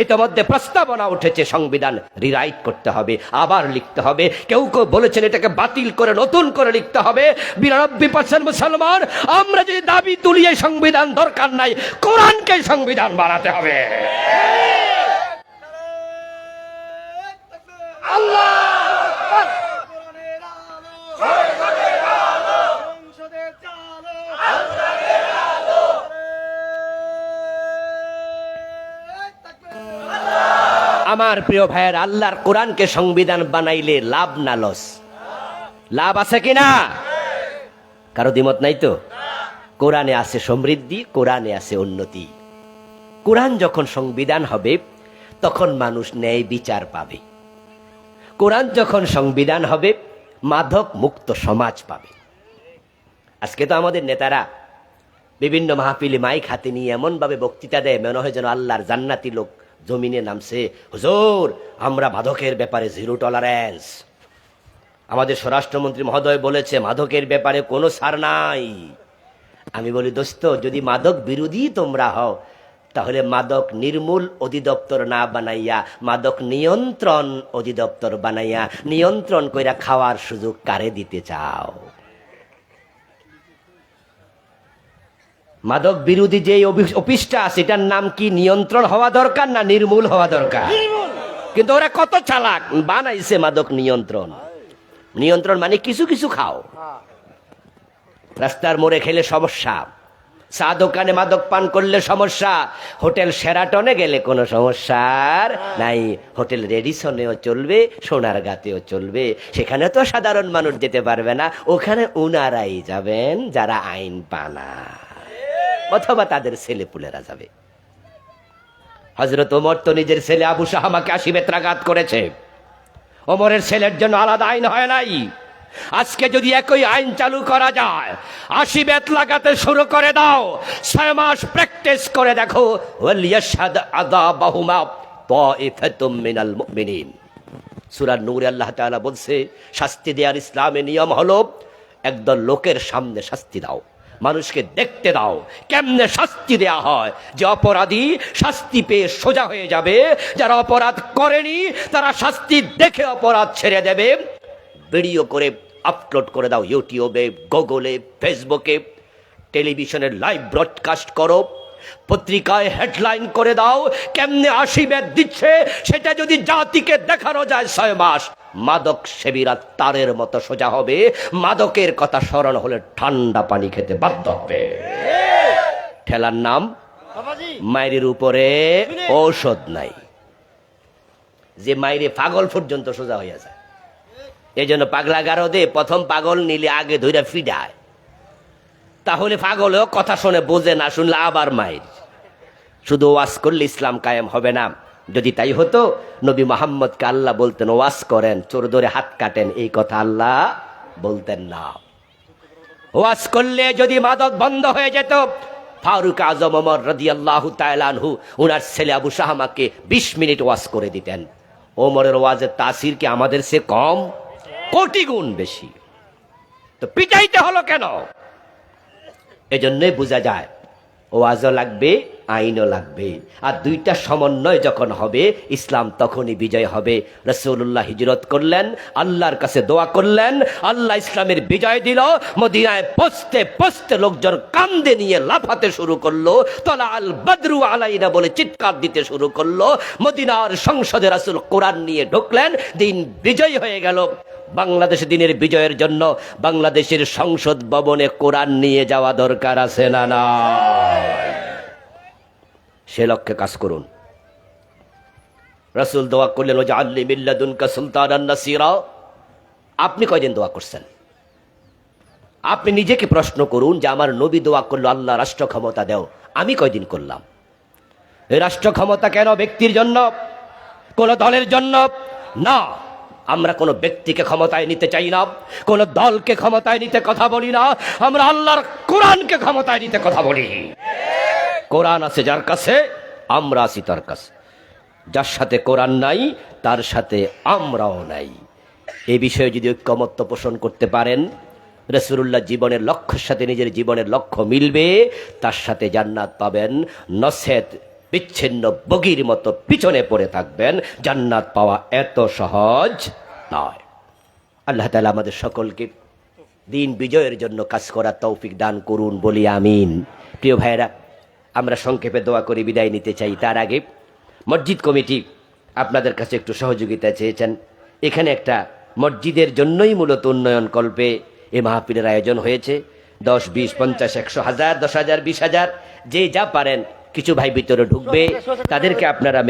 S1: ইতিমধ্যে প্রস্তাবনা উঠেছে সংবিধান রিরাইট করতে হবে, আবার লিখতে হবে। কেউ কেউ বলেছেন এটাকে বাতিল করে নতুন করে লিখতে হবে। 92% মুসলমান আমরা যদি দাবি তুলি এই সংবিধান দরকার নাই, কোরআনকে সংবিধান বানাতে হবে। আল্লাহ আমার প্রিয় ভাইয়ের, আল্লাহর কোরআনকে সংবিধান বানাইলে লাভ না লস? লাভ আছে কিনা? কারো দ্বিমত নাই তো? কোরআনে আছে সমৃদ্ধি, কোরআনে আছে উন্নতি। কোরআন যখন সংবিধান হবে তখন মানুষ ন্যায় বিচার পাবে। কোরআন যখন সংবিধান হবে মাদক মুক্ত সমাজ পাবে। আজকে তো আমাদের নেতারা বিভিন্ন মাহফিলে মাইক হাতে নিয়ে এমন ভাবে বক্তৃতা দেয়, মনে হয় যেন আল্লাহর জান্নাতি লোক জমিনে নামছে। হুজুর, আমরা মাদকের ব্যাপারে 0 টলারেন্স। আমাদের স্বরাষ্ট্রমন্ত্রী মহোদয় বলেছে মাদকের ব্যাপারে কোনো ছাড় নাই। আমি বলি, দোস্ত, যদি মাদক বিরোধী তোমরা হও তাহলে মাদক নির্মূল অধিদপ্তর না বানাইয়া মাদক নিয়ন্ত্রণ অধিদপ্তর বানাইয়া নিয়ন্ত্রণ কইরা খাওয়ার সুযোগ কারে দিতে চাও? মাদক বিরোধী যে অফিসটা আছে এটার নাম কি নিয়ন্ত্রণ হওয়া দরকার না নির্মূল হওয়া দরকার? কিন্তু ওরা কত চালাক, বানাইছে মাদক নিয়ন্ত্রণ। নিয়ন্ত্রণ মানে কিছু কিছু খাও, রাস্তার মোড়ে খেলে সমস্যা, চা দোকানে মাদক পান করলে সমস্যা, হোটেল শেরাটনে গেলে কোনো সমস্যার নাই, হোটেল রেডিসনেও চলবে, সোনারগাঁতেও চলবে। সেখানে তো সাধারণ মানুষ যেতে পারবে না, ওখানে উনারাই যাবেন যারা আইন পানা, অথবা তাদের ছেলে পুলেরা যাবে। হযরত ওমর তো নিজের ছেলে আবু শাহামাকে 80 বেত্রাঘাত করেছে। ওমরের ছেলের জন্য আলাদা আইন হয় নাই। আজকে যদি একই আইন চালু করা যায়, 80 বেত লাগাতে শুরু করে দাও, 6 মাস প্র্যাকটিস করে দেখো, ওয়ালিয়াশহাদ আযাবাহুমা তাইফাতুম মিনাল মুমিনিন। সূরা নূরে আল্লাহ তাআলা বলছে, শাস্তি দেওয়ার ইসলামে নিয়ম হলো একদল লোকের সামনে শাস্তি দাও, মানুষকে দেখতে দাও কেমনে শাস্তি দেয়া হয়। যে অপরাধী শাস্তি পেয়ে সোজা হয়ে যাবে, যারা অপরাধ করেনি তারা শাস্তি দেখে অপরাধ ছেড়ে দেবে। ভিডিও করে আপলোড করে দাও ইউটিউবে, গুগলে, ফেসবুকে, টেলিভিশনের লাইভ ব্রডকাস্ট করো, পত্রিকায় হেডলাইন করে দাও কেমনে 80 বেত দিচ্ছে। সেটা যদি জাতিকে দেখানো যায়, 6 মাস মাদক সেবীরা তারের মতো সোজা হবে। মাদকের কথা স্মরণ হলে ঠান্ডা পানি খেতে বাধ্য হবে। ঠেলার নাম মায়ের উপরে ঔষধ নাই, যে মায়ের পাগল পর্যন্ত সোজা হইয়া যায়। এই জন্য পাগলা গারদে প্রথম পাগল নিলে আগে ধইরা ফিডায়, তাহলে পাগলেও কথা শুনে বোঝে না, শুনলে আবার মায়ের। শুধু ওয়াজ করলে ইসলাম কায়েম হবে না। যদি তাই হতো নবী মুহাম্মদকে আল্লাহ বলতেন ওয়াজ করেন, চোর ধরে হাত কাটেন, এই কথা আল্লাহ বলতেন না। ওয়াজ করলে যদি মাদক বন্ধ হয়ে যেত, ফারুক আজম ওমর রাদিয়াল্লাহু তাআলা আনহু ওনার ছেলে আবু শাহমাকে 20 মিনিট ওয়াজ করে দিতেন। ওমরের ওয়াজের তাসির কি আমাদের সে কম? কোটি গুণ বেশি। তো পিটাইতে হলো কেন? এজন্যই বোঝা যায় ওয়াজও লাগবে, আইনও লাগবে, আর দুইটা সমন্বয় যখন হবে ইসলাম তখনই বিজয় হবে। রাসূলুল্লাহ হিজরত করলেন, আল্লাহর কাছে দোয়া করলেন, আল্লাহ ইসলামের বিজয় দিল। মদিনায় পৌঁছতে পৌঁছতে লোকজন কান্দে নিয়ে লাফাতে শুরু করলো, তলা আল বদরু আলাইনা বলে চিৎকার দিতে শুরু করলো। মদিনার সংসদে রাসূল কোরআন নিয়ে ঢুকলেন, দিন বিজয় হয়ে গেল। বাংলাদেশে দিনের বিজয়ের জন্য বাংলাদেশের সংসদ ভবনে কোরআন নিয়ে যাওয়া দরকার আছে না? না, সে লক্ষ্যে কাজ করুন। রাসূল দোয়া করলেন ওয়াজআলনি মিন লাদুনকা সুলতানান নাসীরা। আপনি কয়দিন দোয়া করছেন? আপনি নিজেকে প্রশ্ন করুন যে আমার নবী দোয়া করলো আল্লাহ রাষ্ট্র ক্ষমতা দাও, আমি কয়দিন করলাম? এই রাষ্ট্র ক্ষমতা কেন ব্যক্তির জন্য, কোন দলের জন্য না। আমরা কোনো ব্যক্তিকে ক্ষমতায় নিতে চাই না, কোন দলকে ক্ষমতায় নিতে কথা বলি না, আমরা আল্লাহর কোরআনকে ক্ষমতায় নিতে কথা বলি। কোরআন আছে যার কাছে, আমরা আছি তার কাছে। যার সাথে কোরআন নাই তার সাথে আমরাও নাই। এই বিষয়ে যদি ঐক্যমত্য পোষণ করতে পারেন, রাসূলুল্লাহ জীবনের লক্ষ্যের সাথে নিজের জীবনের লক্ষ্য মিলবে, তার সাথে জান্নাত পাবেন। নসেত বিচ্ছিন্ন বগির মতো পিছনে পড়ে থাকবেন, জান্নাত পাওয়া এত সহজ নয়। আল্লাহ তাআলা আমাদের সকলকে দিন বিজয়ের জন্য কাজ করার তৌফিক দান করুন, বলি আমিন। প্রিয় ভাইয়েরা, আমরা সংক্ষেপে দোয়া করে বিদায় নিতে চাই। তার আগে মসজিদ কমিটি আপনাদের কাছে একটু সহযোগিতা চেয়েছেন। এখানে একটা মসজিদের জন্যই মূলত উন্নয়ন কল্পে এ মাহফিলের আয়োজন হয়েছে। 10, 20, 50, 100, 1000, 10,000, 20,000, যে যা পারেন, কিছু ভাই ভিতরে ঢুকবে, তাদেরকে আপনারা